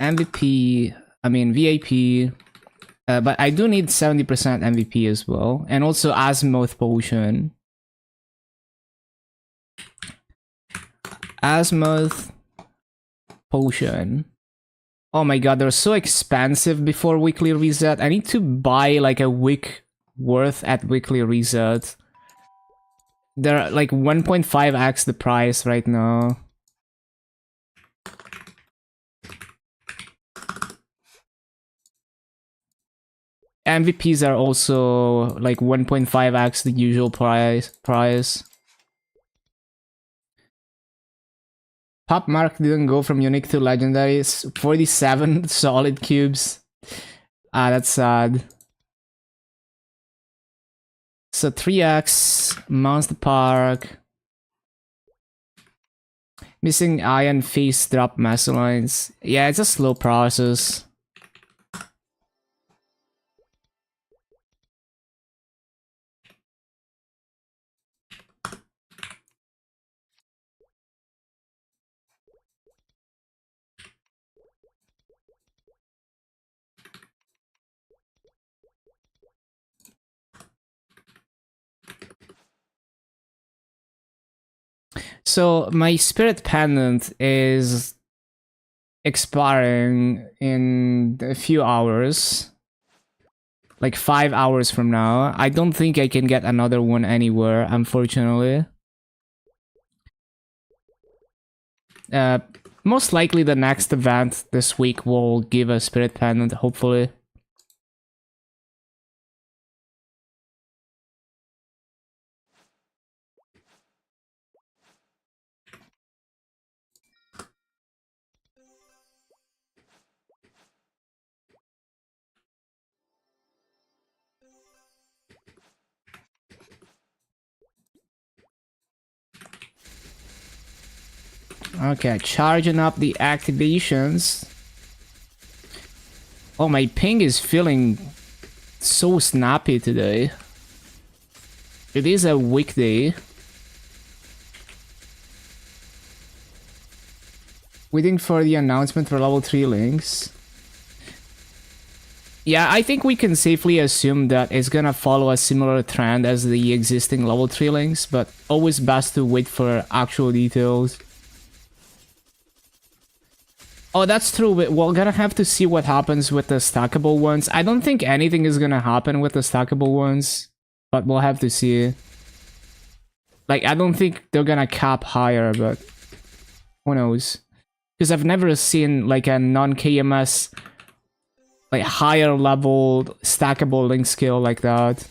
MVP, I mean VIP, but I do need 70% MVP as well, and also Azimuth Potion. Azimuth Potion. Oh my god, they're so expensive before weekly reset. I need to buy like a week worth at weekly reset. They're like 1.5x the price right now. MVPs are also like 1.5x the usual price. Pop Mark didn't go from unique to legendary. 47 solid cubes. Ah, that's sad. So 3x, Monster Park. Missing iron face drop mesolines. Yeah, it's a slow process. So my spirit pendant is expiring in a few hours. Like 5 hours from now. I don't think I can get another one anywhere, unfortunately. Uh, Most likely the next event this week will give a spirit pendant, hopefully. Okay, charging up the activations. Oh, my ping is feeling so snappy today. It is a weekday. Waiting for the announcement for level 3 links. Yeah, I think we can safely assume that it's gonna follow a similar trend as the existing level 3 links, but always best to wait for actual details. Oh, that's true. We're gonna have to see what happens with the stackable ones. I don't think anything is gonna happen with the stackable ones, but we'll have to see. Like, I don't think they're gonna cap higher, but who knows? Because I've never seen like a non-KMS, like higher level stackable link skill like that.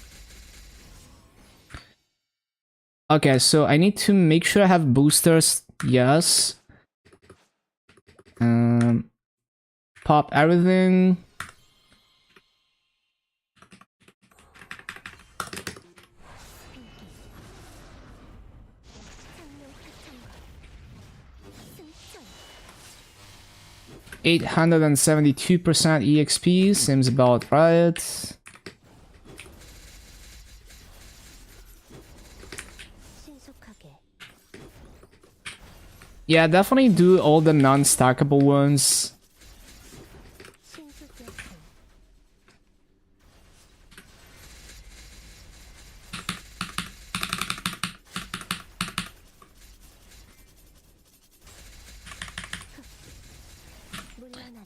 Okay, so I need to make sure I have boosters. Yes. Pop everything. (872% EXP seems about right. Yeah, definitely do all the non-stackable ones.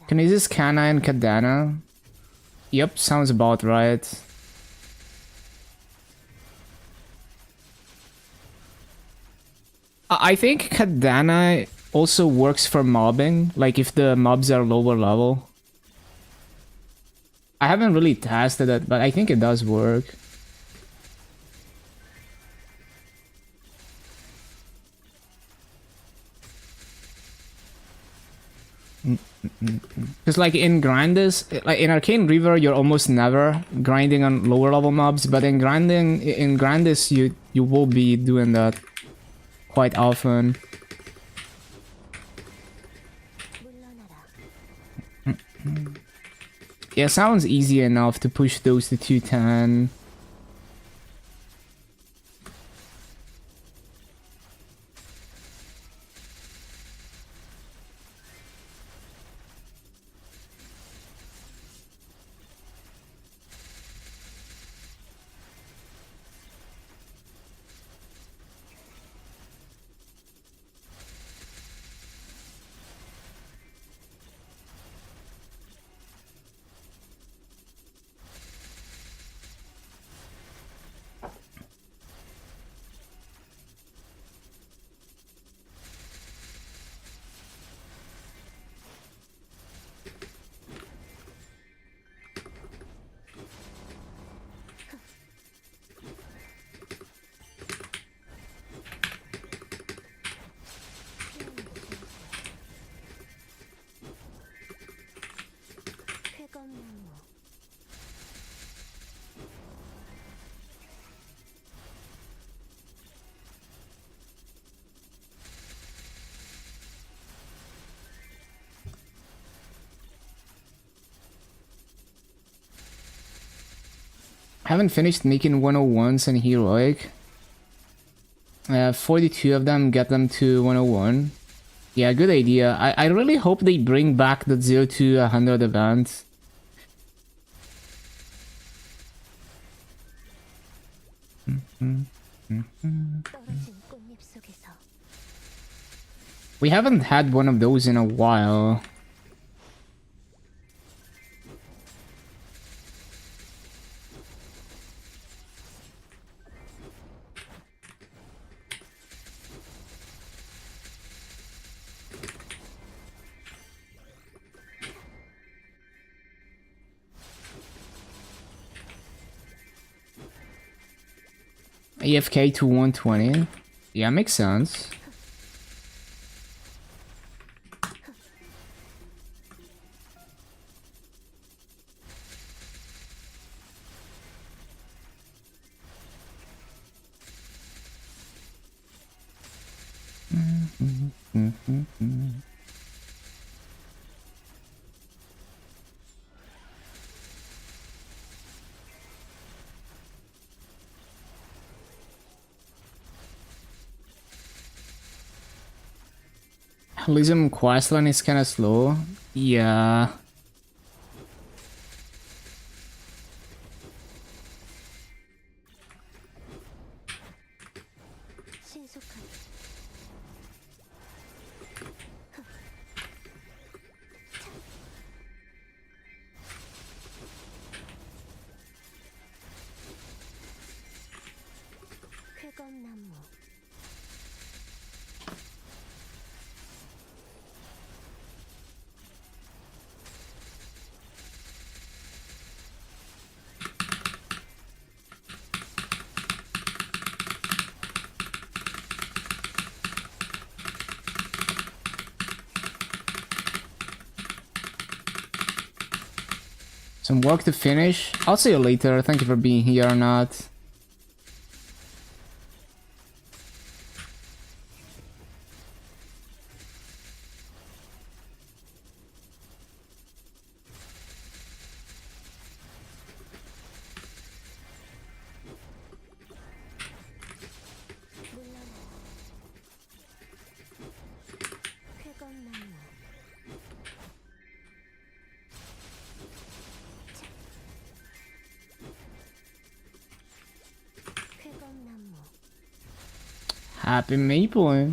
Kinesis, Kana, and Kadana. Yep, sounds about right. I think Kadana also works for mobbing, like if the mobs are lower level. I haven't really tested it, but I think it does work. Because like in Grandis, like in Arcane River, you're almost never grinding on lower level mobs, but in Grandis, you will be doing that quite often. Yeah, sounds easy enough to push those to 210. I haven't finished making 101s and heroic. 42 of them, get them to 101. Yeah, good idea. I really hope they bring back the 0 to 100 event. We haven't had one of those in a while. AFK to 120. Yeah, makes sense. Elysium questline is kind of slow. Yeah. Some work to finish. I'll see you later. Thank you for being here or not. Happy Maple.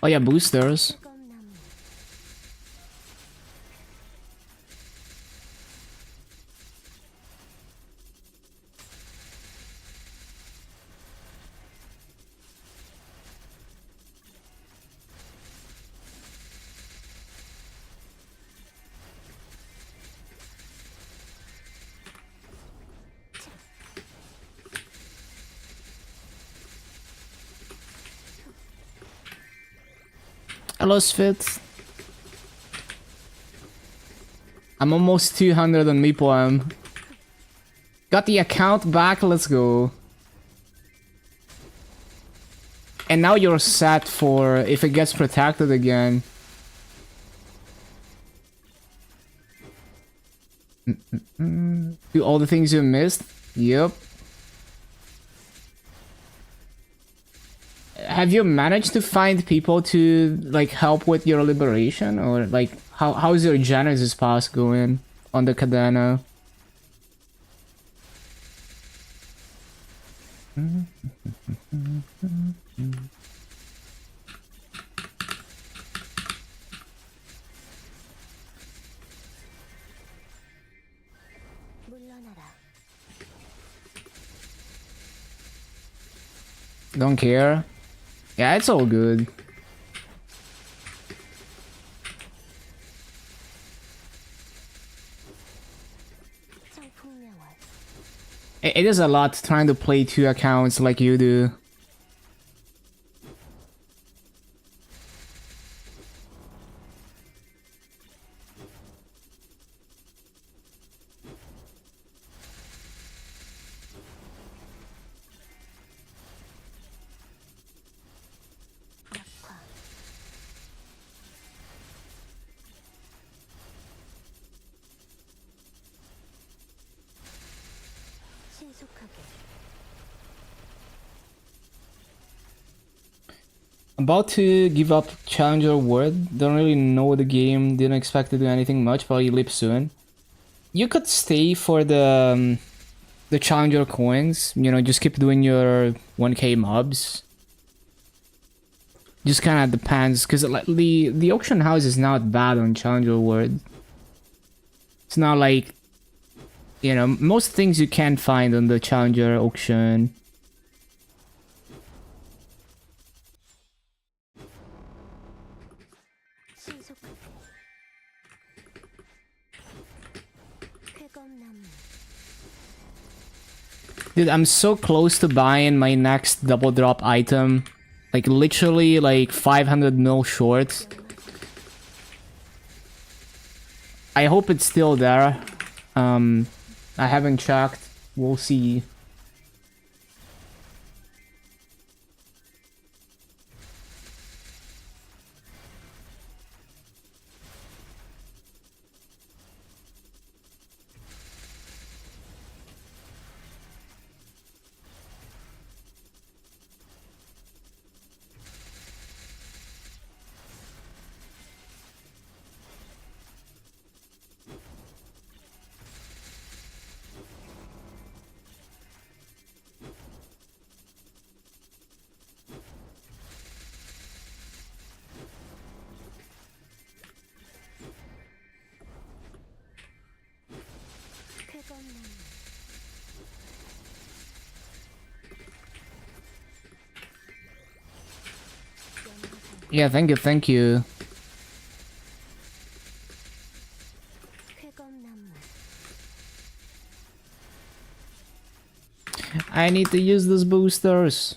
Oh yeah, boosters. Hello, Svit. I'm almost 200 on MapleM. Got the account back, let's go. And now you're set for if it gets protected again. Do all the things you missed? Yep. Have you managed to find people to like help with your liberation, or like how's your Genesis pass going on the Cadena? Don't care. Yeah, it's all good. It is a lot trying to play 2 accounts like you do. About to give up Challenger World. Don't really know the game. Didn't expect to do anything much. Probably leap soon. You could stay for the Challenger coins. You know, just keep doing your 1k mobs. Just kind of depends, because the auction house is not bad on Challenger World. It's not like, you know, most things you can't find on the Challenger auction. Dude, I'm so close to buying my next double drop item. Like, literally, like, 500 mil short. I hope it's still there. I haven't checked. We'll see. Yeah, thank you, thank you. I need to use those boosters.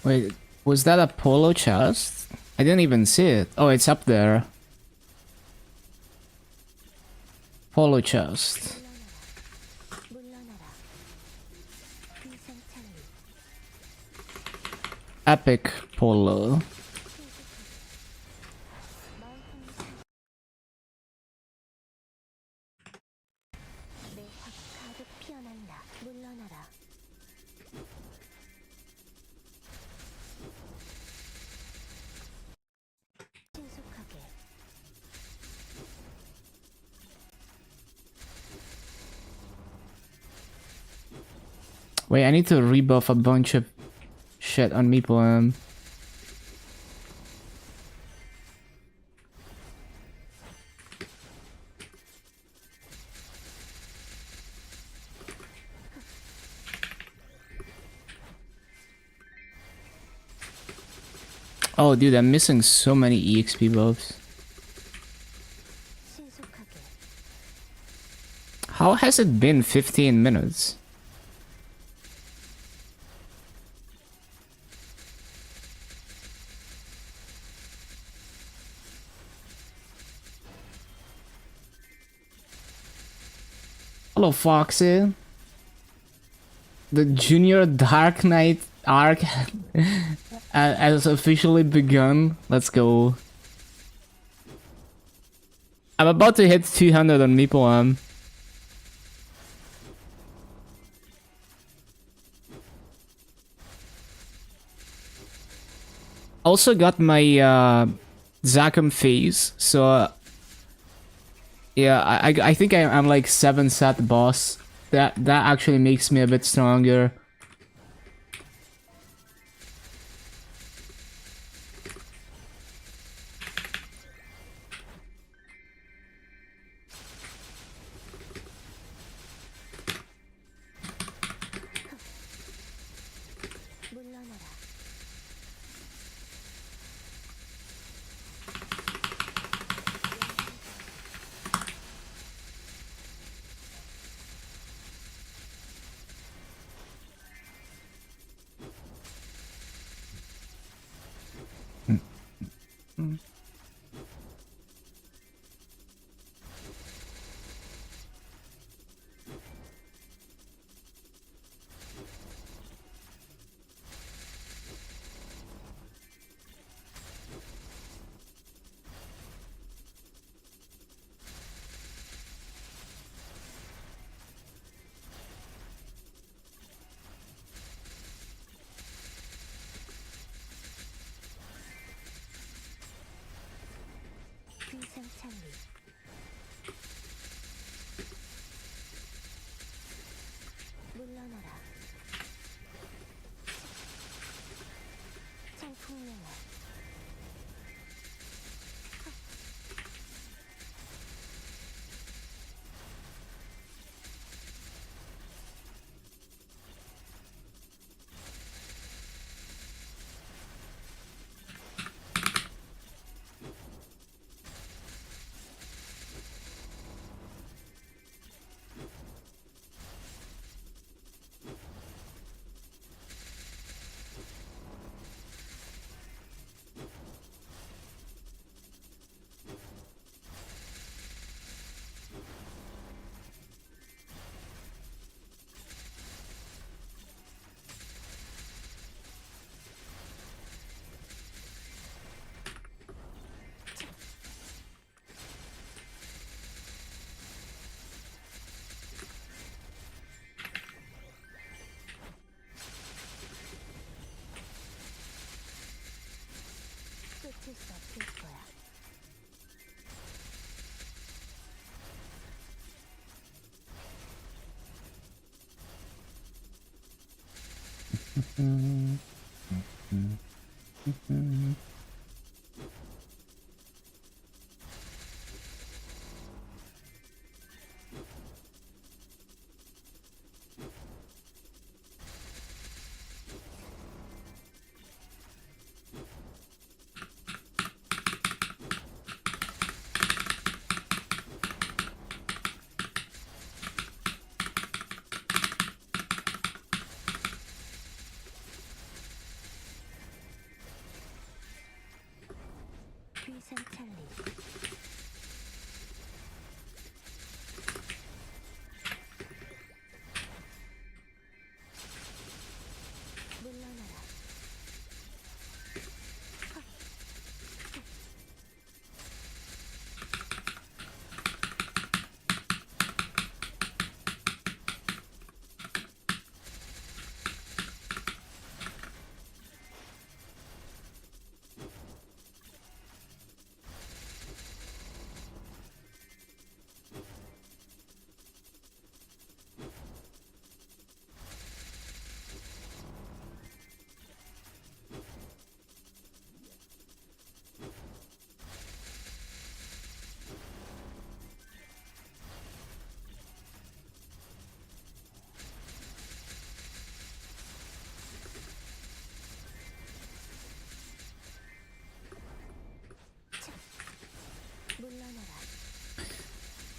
Wait, was that a polo chest? I didn't even see it. Oh, it's up there. Polo chest. Epic polo. Wait, I need to rebuff a bunch of shit on Meeple. Oh, dude, I'm missing so many EXP buffs. How has it been 15 minutes? Hello, Foxy. The Junior Dark Knight arc has officially begun. Let's go. I'm about to hit 200 on Meeple. Also got my Zakum phase, so yeah, I think I'm like 7 set boss. That actually makes me a bit stronger.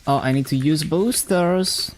Oh, I need to use boosters.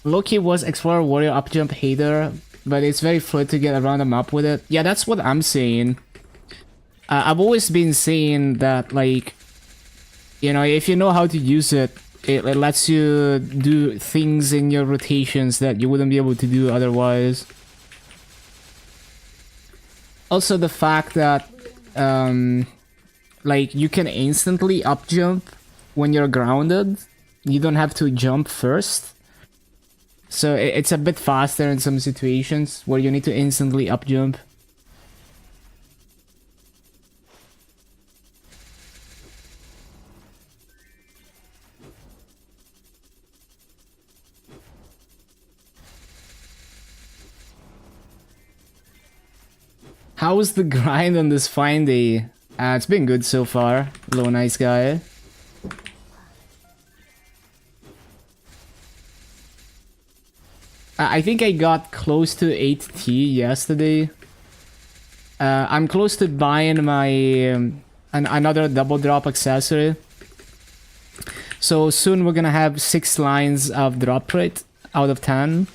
Loki was Explorer Warrior up jump hater, but it's very fluid to get around the map with it. Yeah, that's what I'm saying. I've always been saying that, like, you know, if you know how to use it, it lets you do things in your rotations that you wouldn't be able to do otherwise. Also, the fact that, like, you can instantly up jump when you're grounded. You don't have to jump first. So it's a bit faster in some situations where you need to instantly up jump. How's the grind on this fine day? It's been good so far. Hello, nice guy. I think I got close to 8T yesterday. I'm close to buying my another double drop accessory. So soon we're gonna have 6 lines of drop rate out of 10.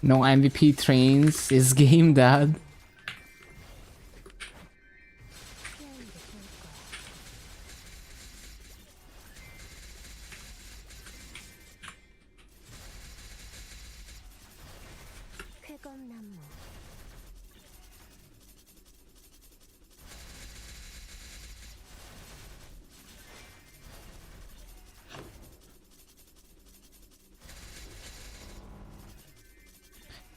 No MVP trains. Is game dead?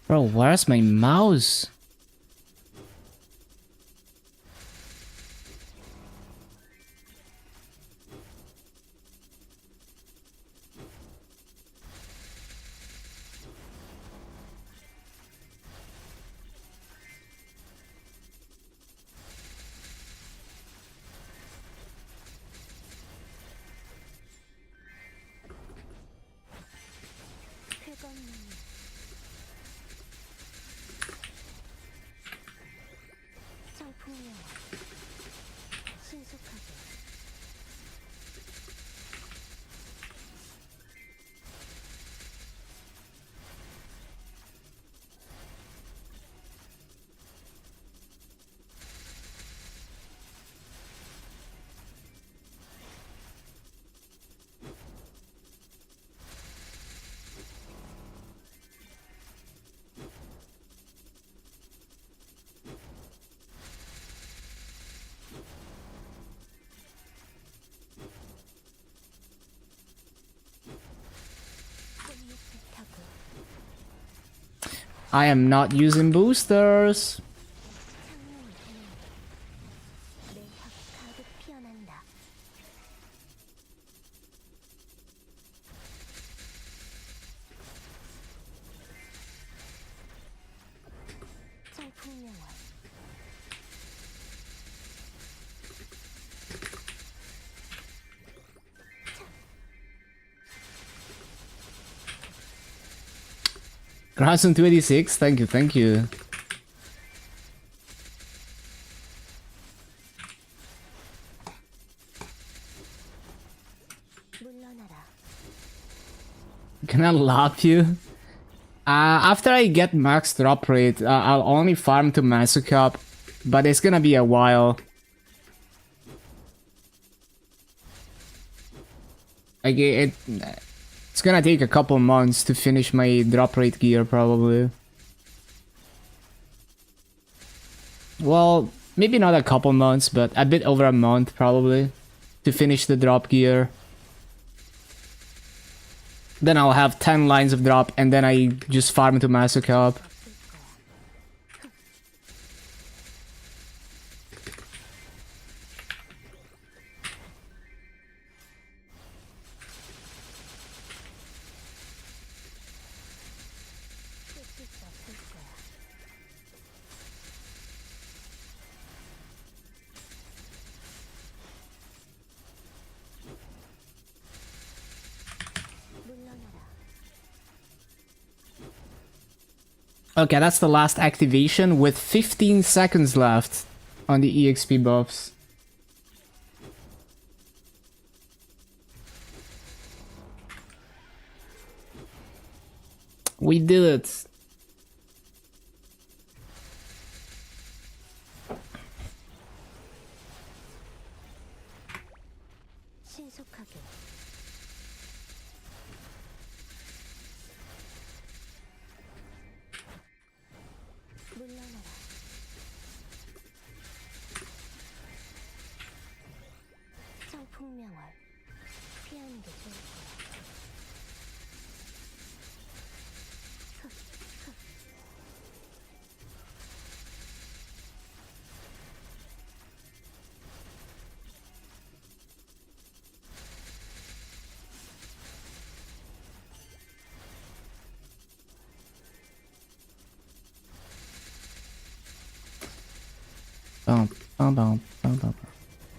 Bro, where's my mouse? I am not using boosters. Grandson 286, thank you, thank you. Can I lap you? After I get max drop rate, I'll only farm to Masukup, but it's gonna be a while. Like it's gonna take a couple months to finish my drop rate gear, probably. Well, maybe not a couple months, but a bit over a month, probably, to finish the drop gear. Then I'll have 10 lines of drop, and then I just farm to Masukup. Okay, that's the last activation with 15 seconds left on the EXP buffs. We did it.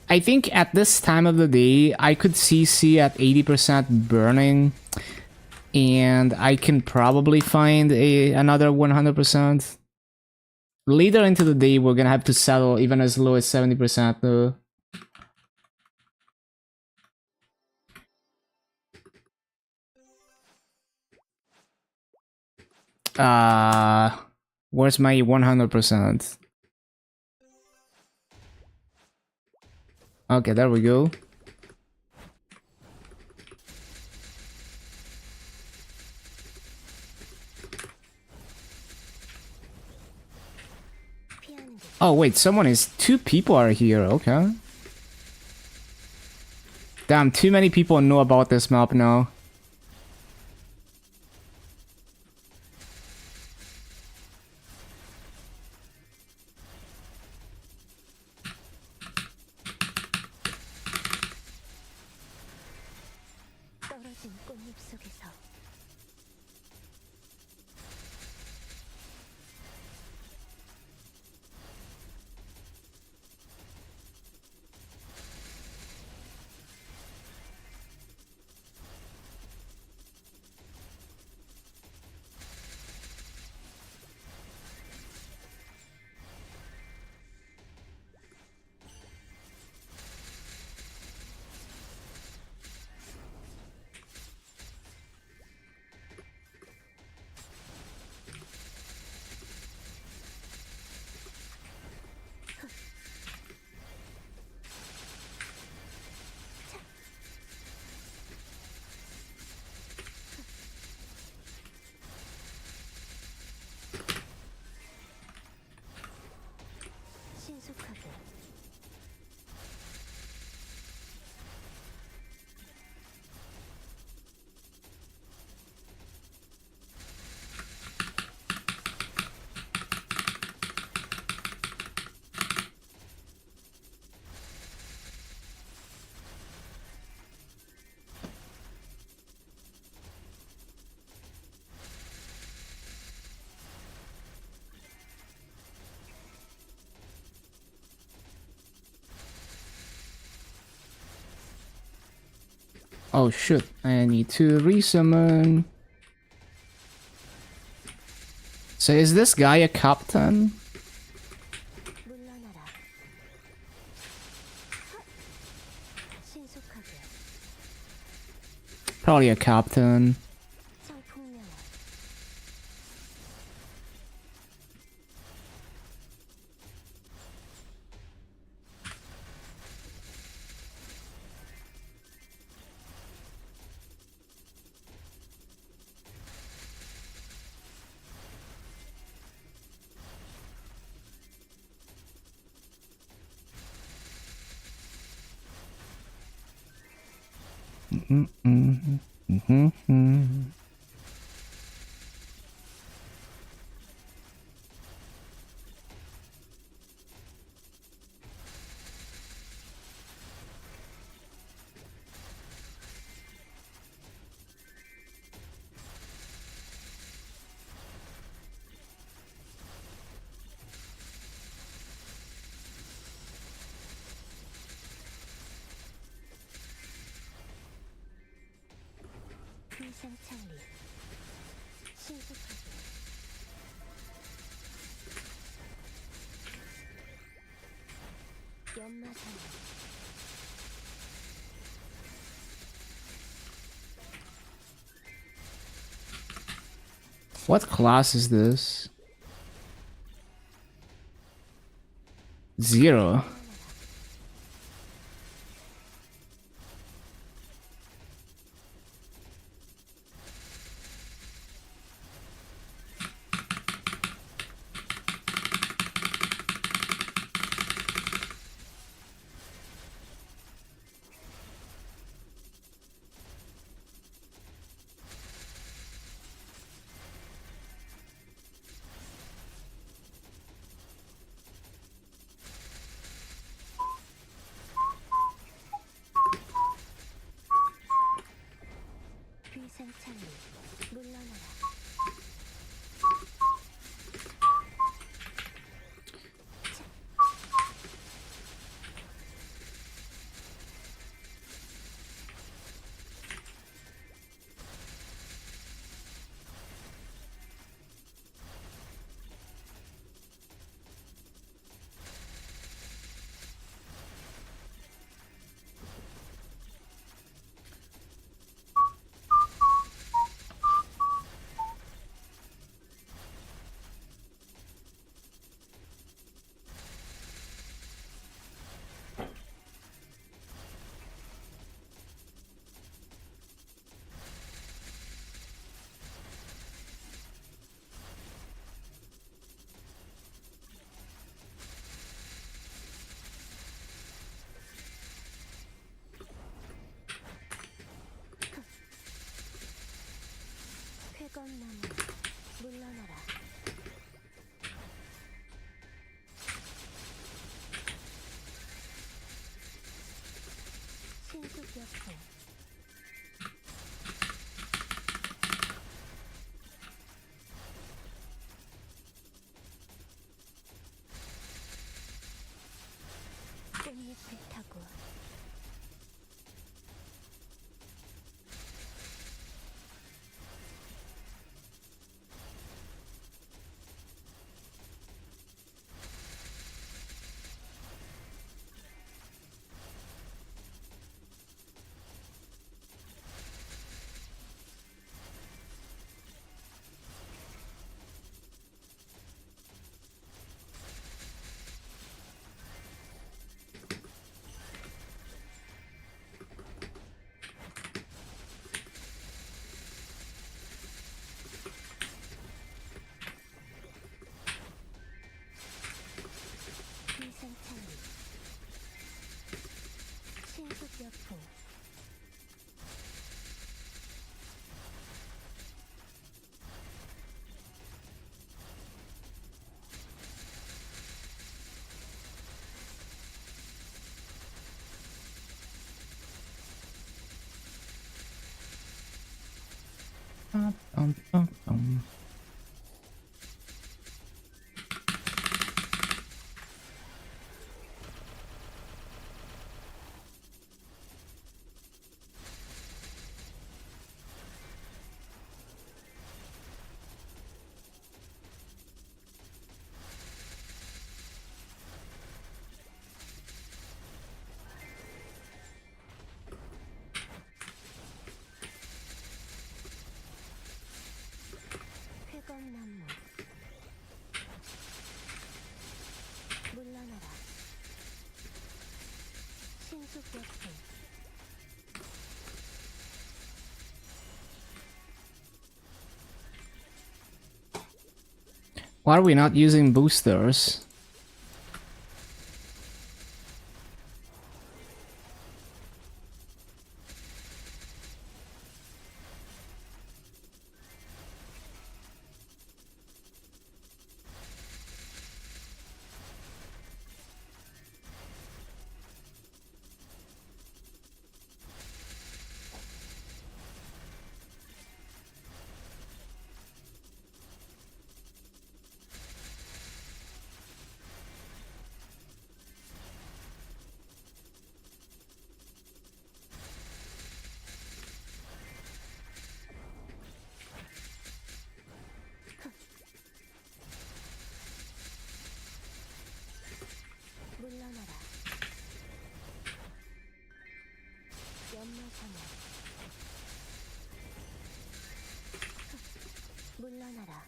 I think at this time of the day, I could CC at 80% burning, and I can probably find another 100%. Later into the day, we're gonna have to settle even as low as 70% though. Where's my 100%? Okay, there we go. Oh wait, two people are here, okay. Damn, too many people know about this map now. Oh shit, I need to resummon. So is this guy a captain? Probably a captain. What class is this? 0. 신속력포 꽃잎을 타고 위상창리 신속력포 회검나무 물러나라 신속력포 Why are we not using boosters? 물러나라 연마상어 물러나라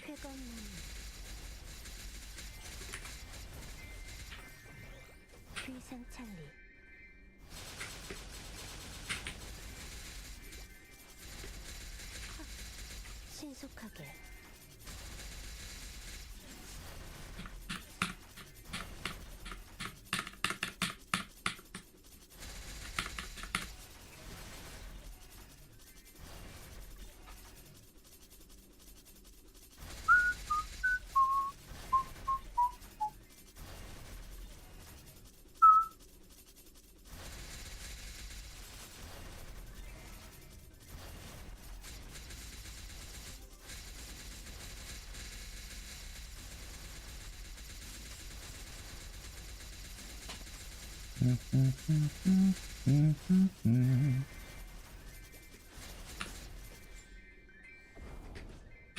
회검나무 위상창리 신속하게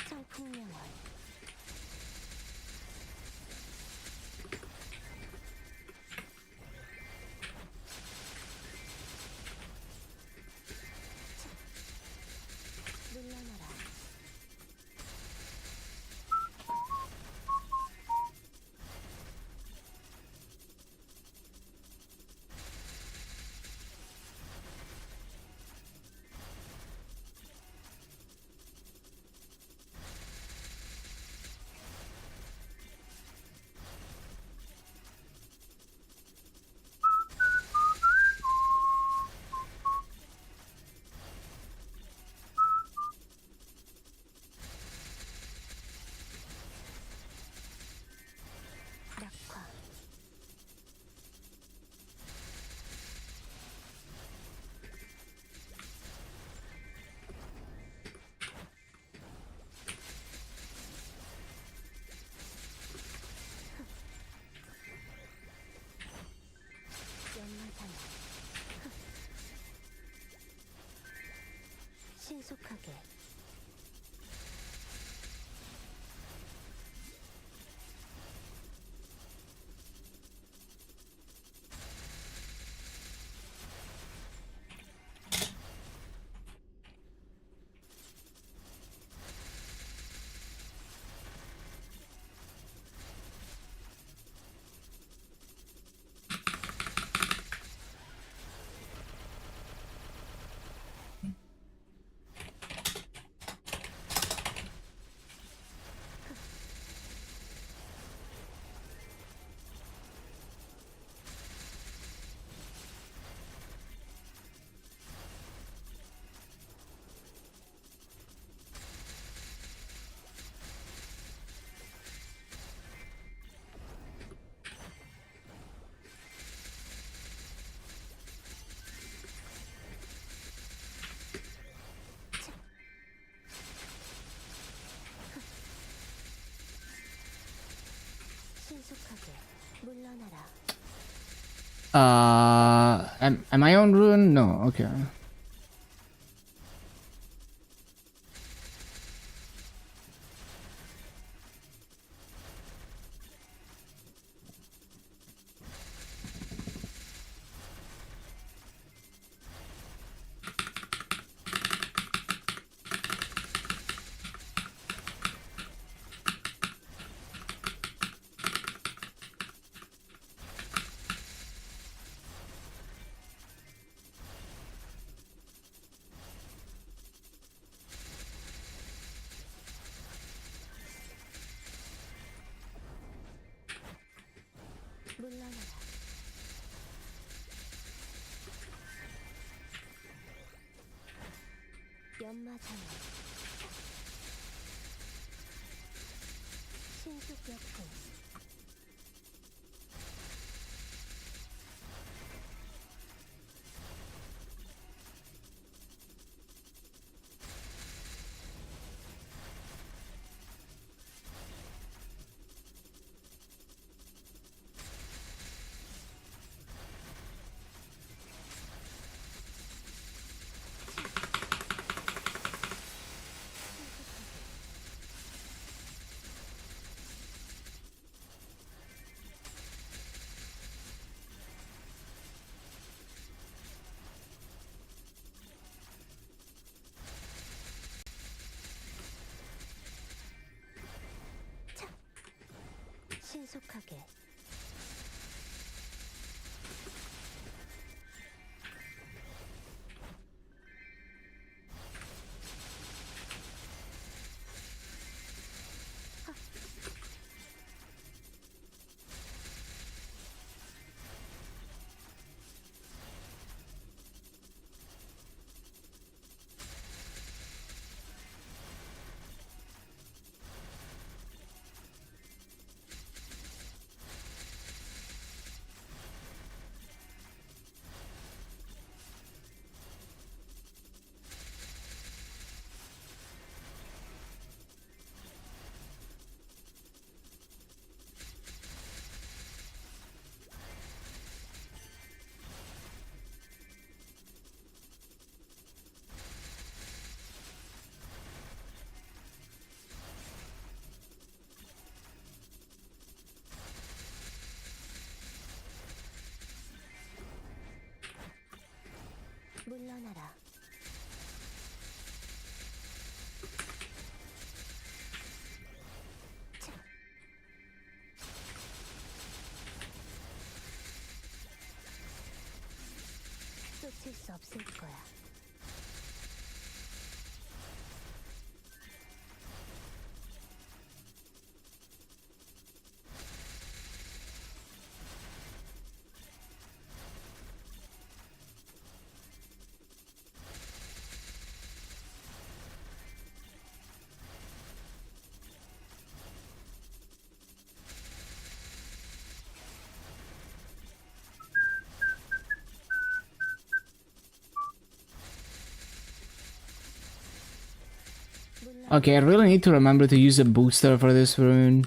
청풍명월 신속하게 신속하게 물러나라. Am I on rune? No, okay. 물러나라. 연마장애 신속역풍 신속하게 물러나라. 차. 쫓을 수 없을 거야. Okay, I really need to remember to use a booster for this rune.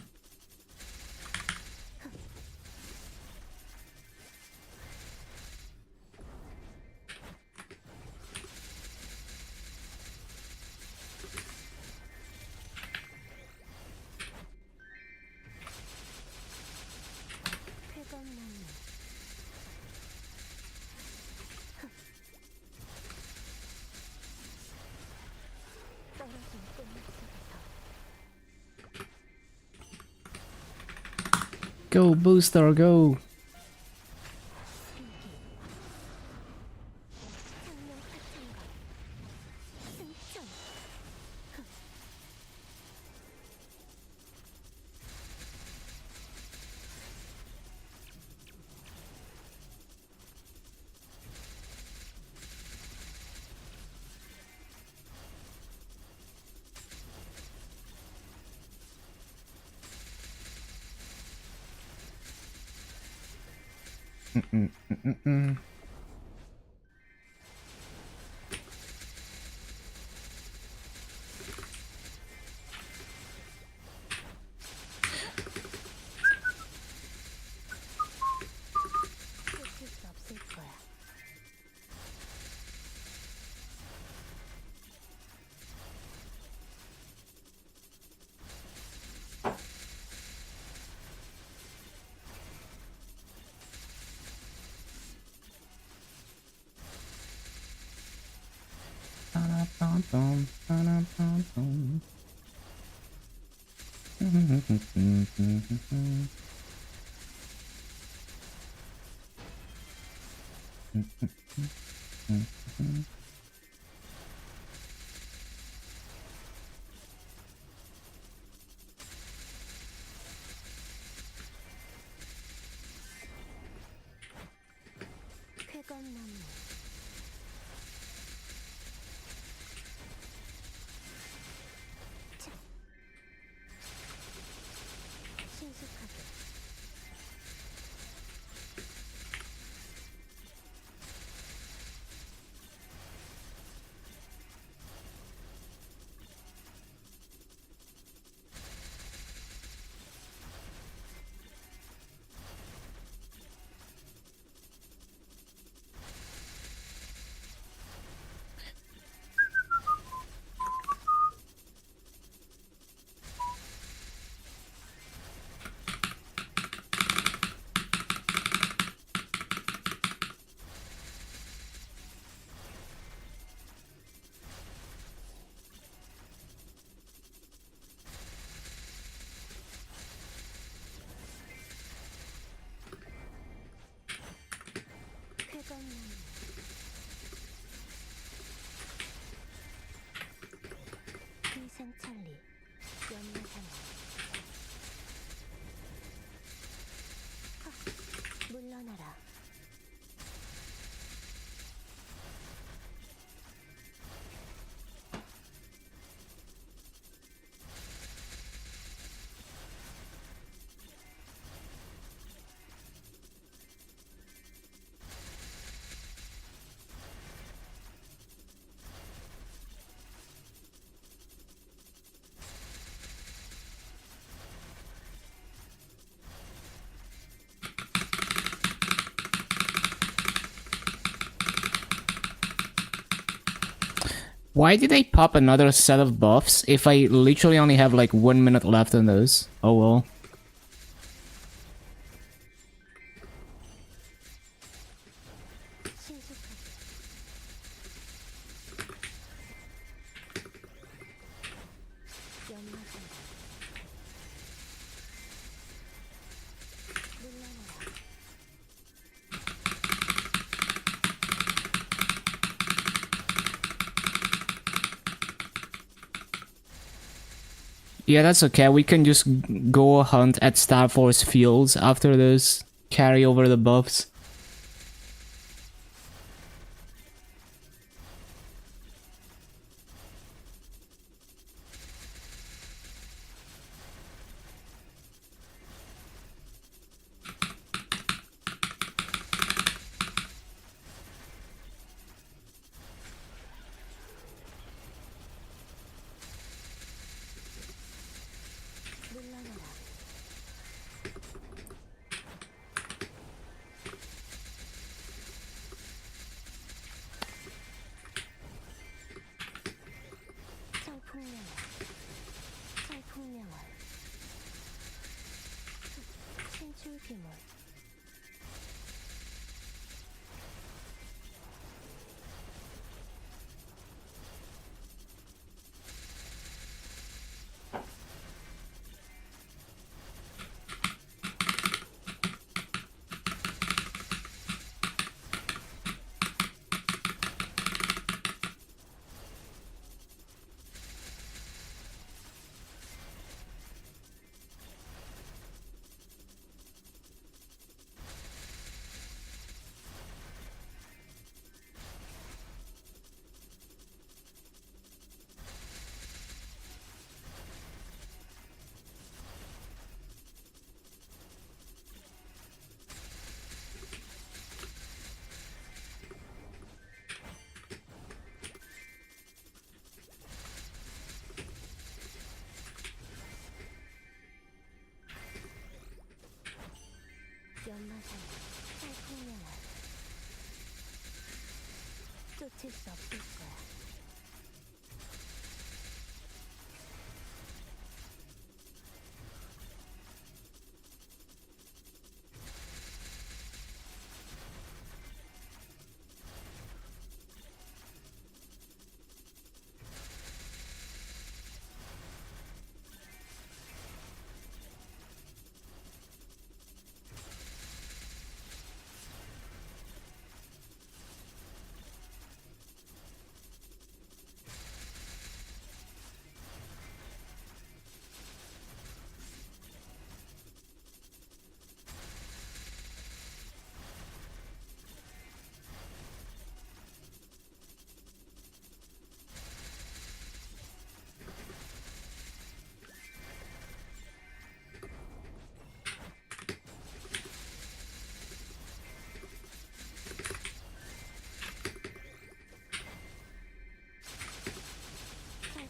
Go, booster, go. 장면 같은 것. 승천. 끝일 수 없을 거야. 쾌감나무. 자. 신속하게. 쾌감나무. 비상천리. 연마하나. 물러나라. Why did I pop another set of buffs if I literally only have like 1 minute left on those? Oh well. 신속하게. 연마하나. 물러나라. Yeah, that's okay. We can just go hunt at Star Force Fields after this. Carry over the buffs. 물러나라. 멈출 수 없을 거야.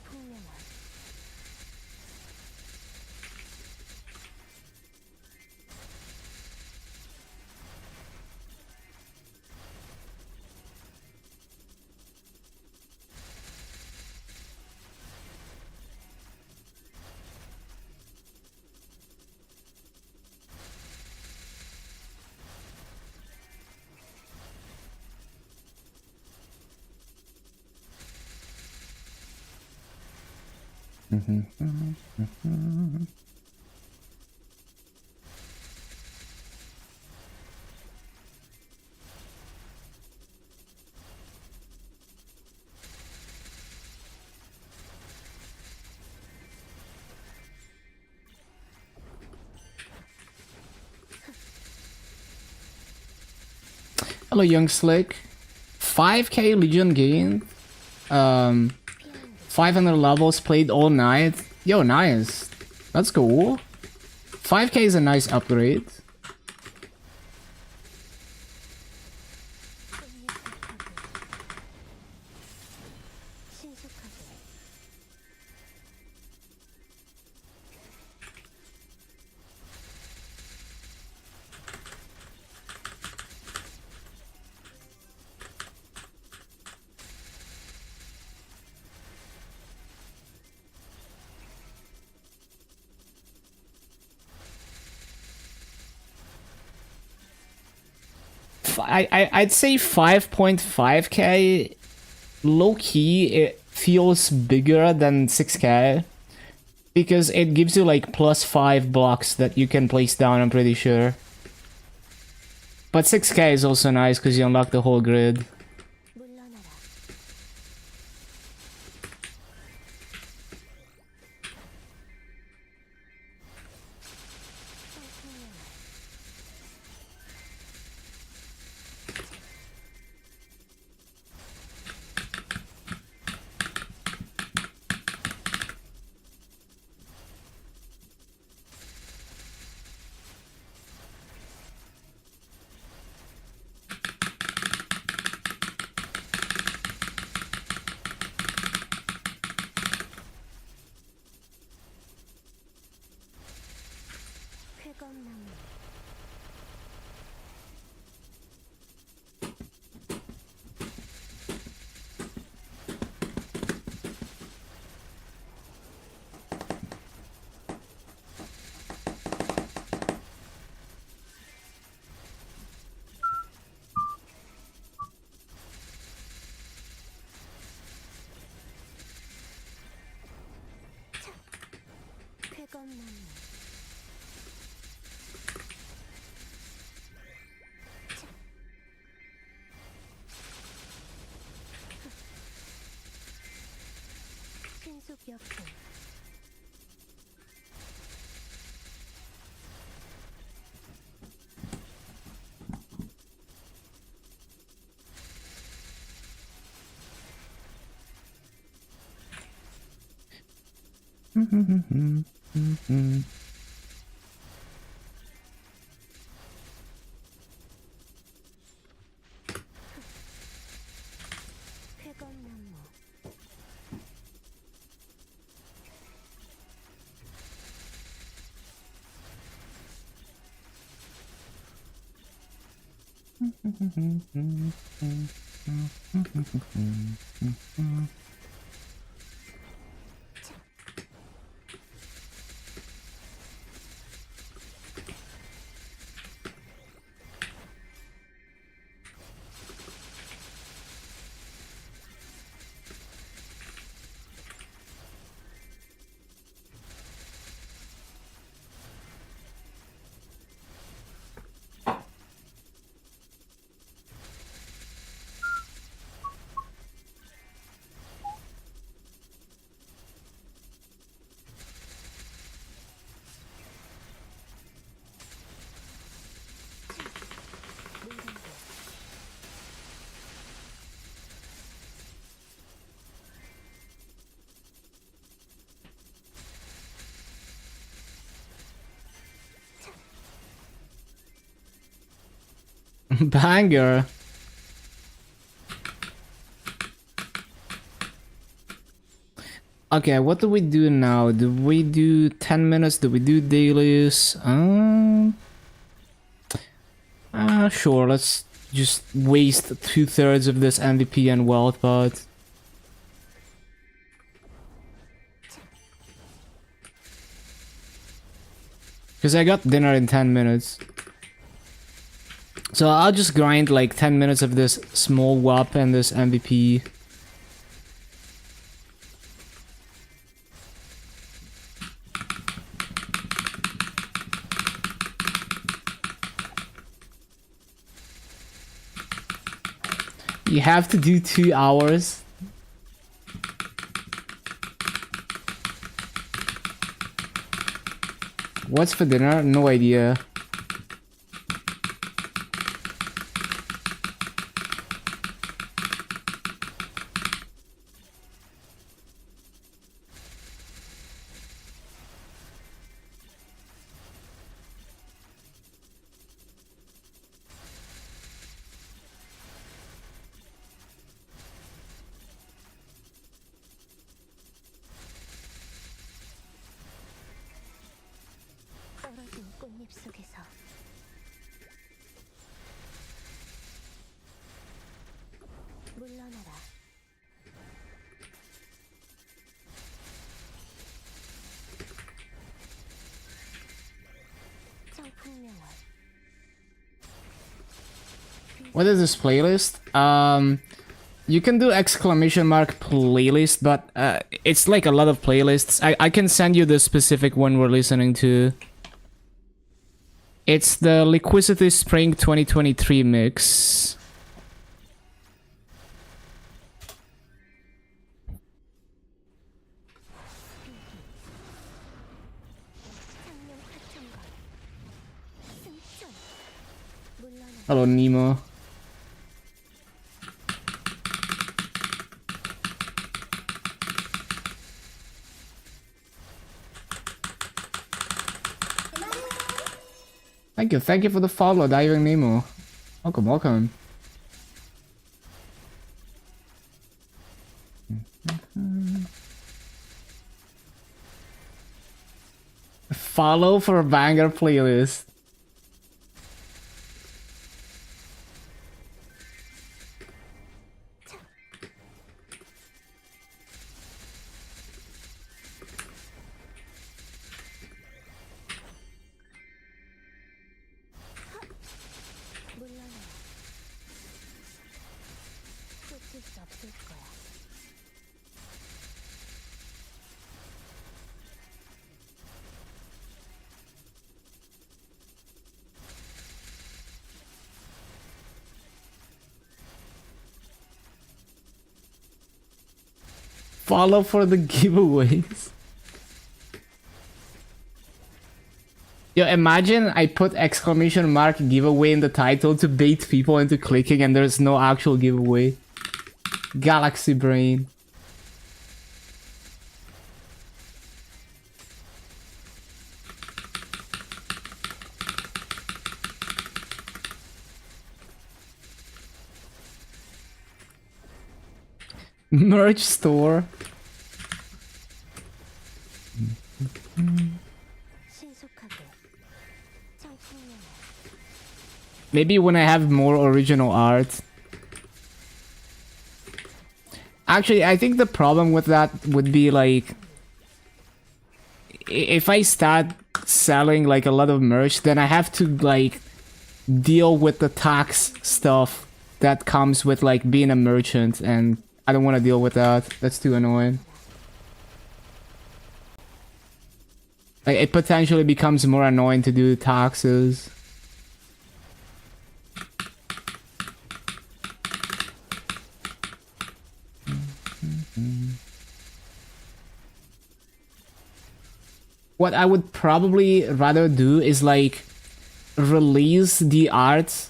폭명아. Hello, young slick. 5k Legion gain. 500 levels played all night. Yo, nice. That's cool. 5k is a nice upgrade. 신속하게. 'd say 5.5k. Low key, it feels bigger than 6k because it gives you like +5 blocks that you can place down. I'm pretty sure. But 6k is also nice because you unlock the whole grid. 물러나라. 폭명아. '쾌검나무. 쾌검나무. 신속 역행. 쾌검나무. Banger. Okay, what do we do now? Do we do 10 minutes? Do we do dailies? Sure, let's just waste 2/3 of this MVP and wealth, but... Because I got dinner in 10 minutes. So I'll just grind like 10 minutes of this small WAP and this MVP. You have to do 2 hours. What's for dinner? No idea. 떨어진 꽃잎 속에서 물러나라. 청풍명월. What is this playlist? You can do exclamation mark playlist, but it's like a lot of playlists. I can send you the specific one we're listening to. It's the Liquidity Spring 2023 mix. 창룡 하천과 승천. 물러나라. Hello, Nemo. Thank you for the follow, Diving Nemo. Welcome, welcome. Follow for a banger playlist. 물러나라. 쫓을 수 없을 거야. Follow for the giveaways. Yo, imagine I put exclamation mark giveaway in the title to bait people into clicking and there's no actual giveaway. Galaxy brain. Merch store. 신속하게. 청풍명월. Maybe when I have more original art. Actually, I think the problem with that would be like, if I start selling like a lot of merch, then I have to like deal with the tax stuff that comes with like being a merchant, and I don't want to deal with that. That's too annoying. Like, it potentially becomes more annoying to do taxes. What I would probably rather do is like release the art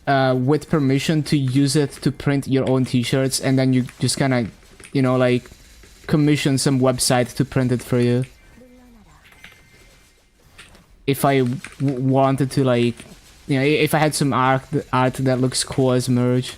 with permission to use it to print your own t-shirts, and then you just kind of, you know, like commission some website to print it for you. If I wanted to, like, you know, if I had some art that looks cool as merch.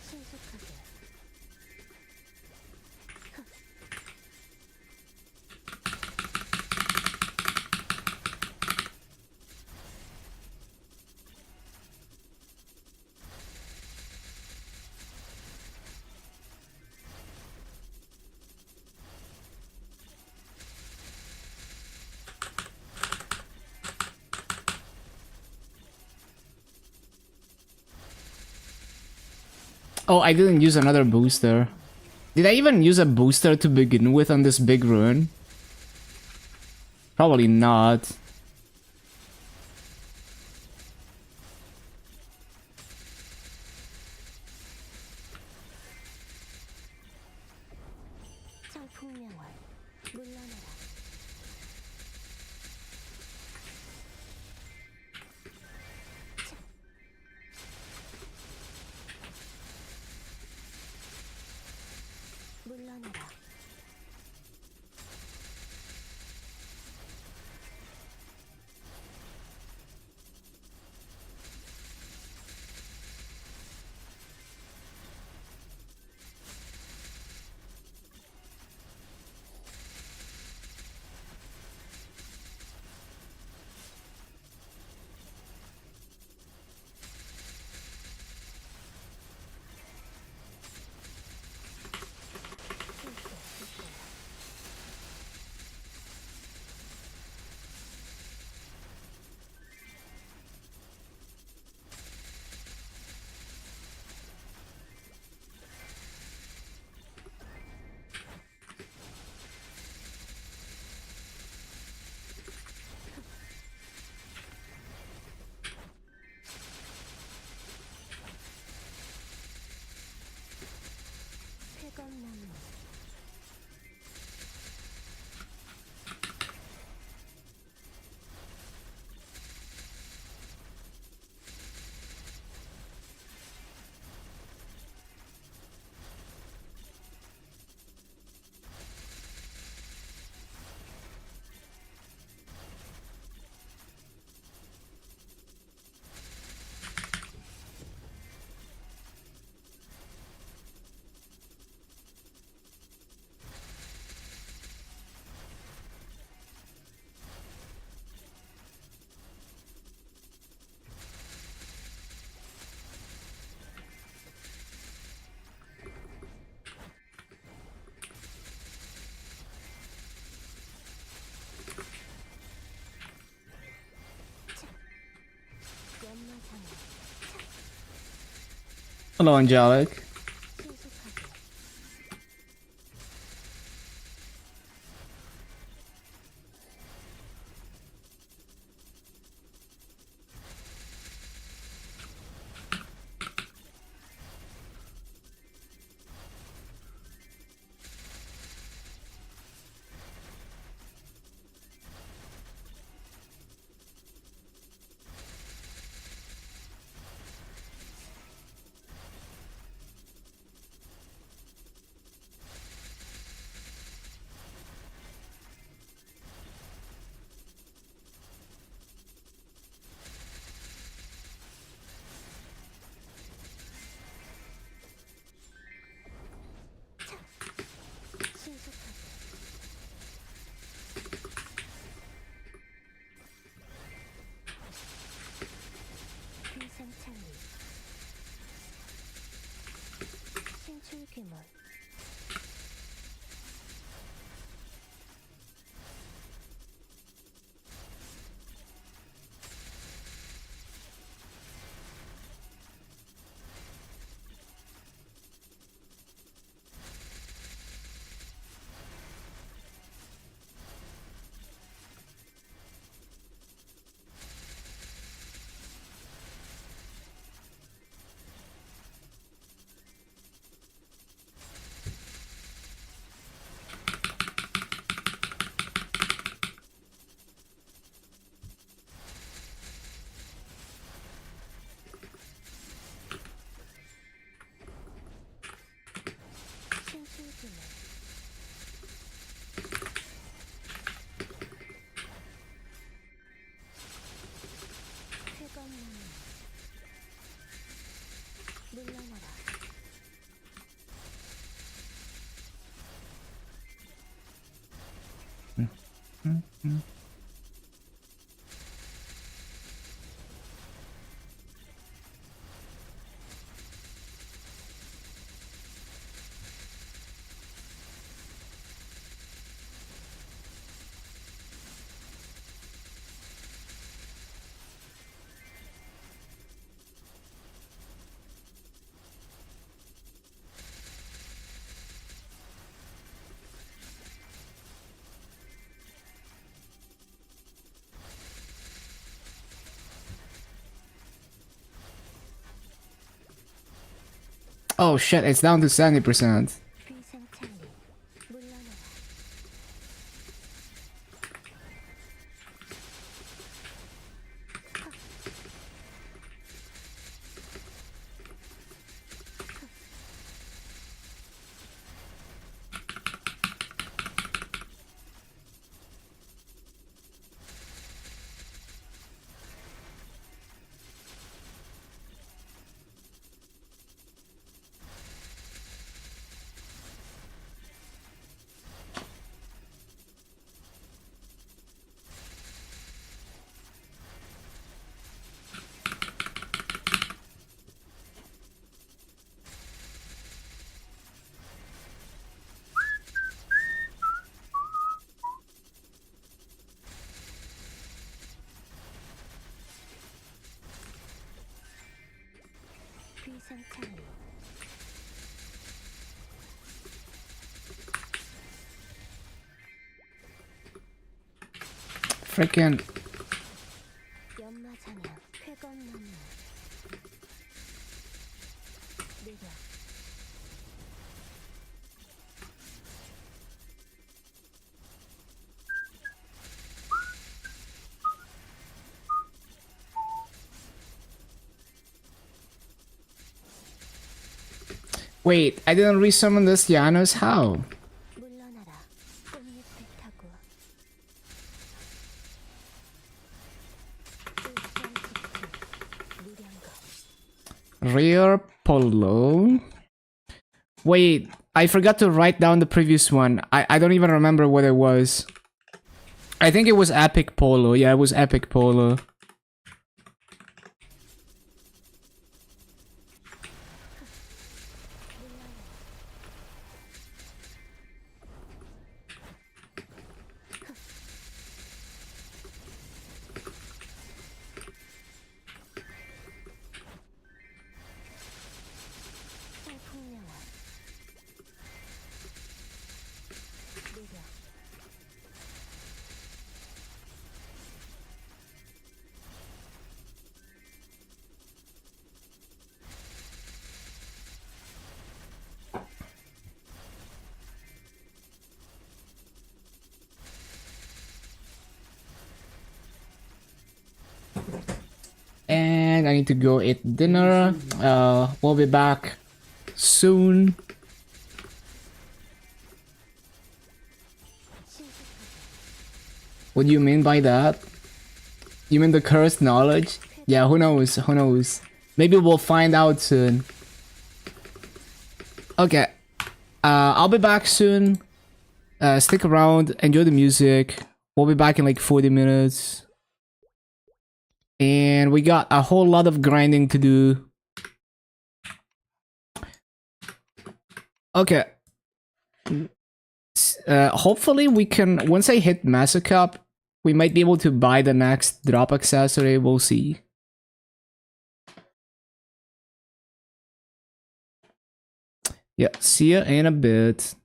신속하게 Oh, I didn't use another booster. Did I even use a booster to begin with on this big rune? Probably not. 청풍명월 물러나라 물러나라 쾌검나무 연마상에 Hello, Angelic. 신속하게 Oh shit, it's down to 70%. 비상창리 물러나라 비상창리 Freaking. 연마장야 쾌건나무 내려 Wait, I didn't resummon this Janus? How? 물러나라 꽃잎을 타고 무량거 Rare Polo. Wait, I forgot to write down the previous one. I don't even remember what it was. I think it was Epic Polo. Yeah, it was Epic Polo. 풍량화 내려 And I need to go eat dinner. We'll be back soon. What do you mean by that? You mean the cursed knowledge? Yeah, who knows? Who knows? Maybe we'll find out soon. Okay. I'll be back soon. Stick around, enjoy the music. We'll be back in like 40 minutes. And we got a whole lot of grinding to do. Okay. Hopefully we can, once I hit Massacre, we might be able to buy the next drop accessory. We'll see. Yeah, see ya in a bit.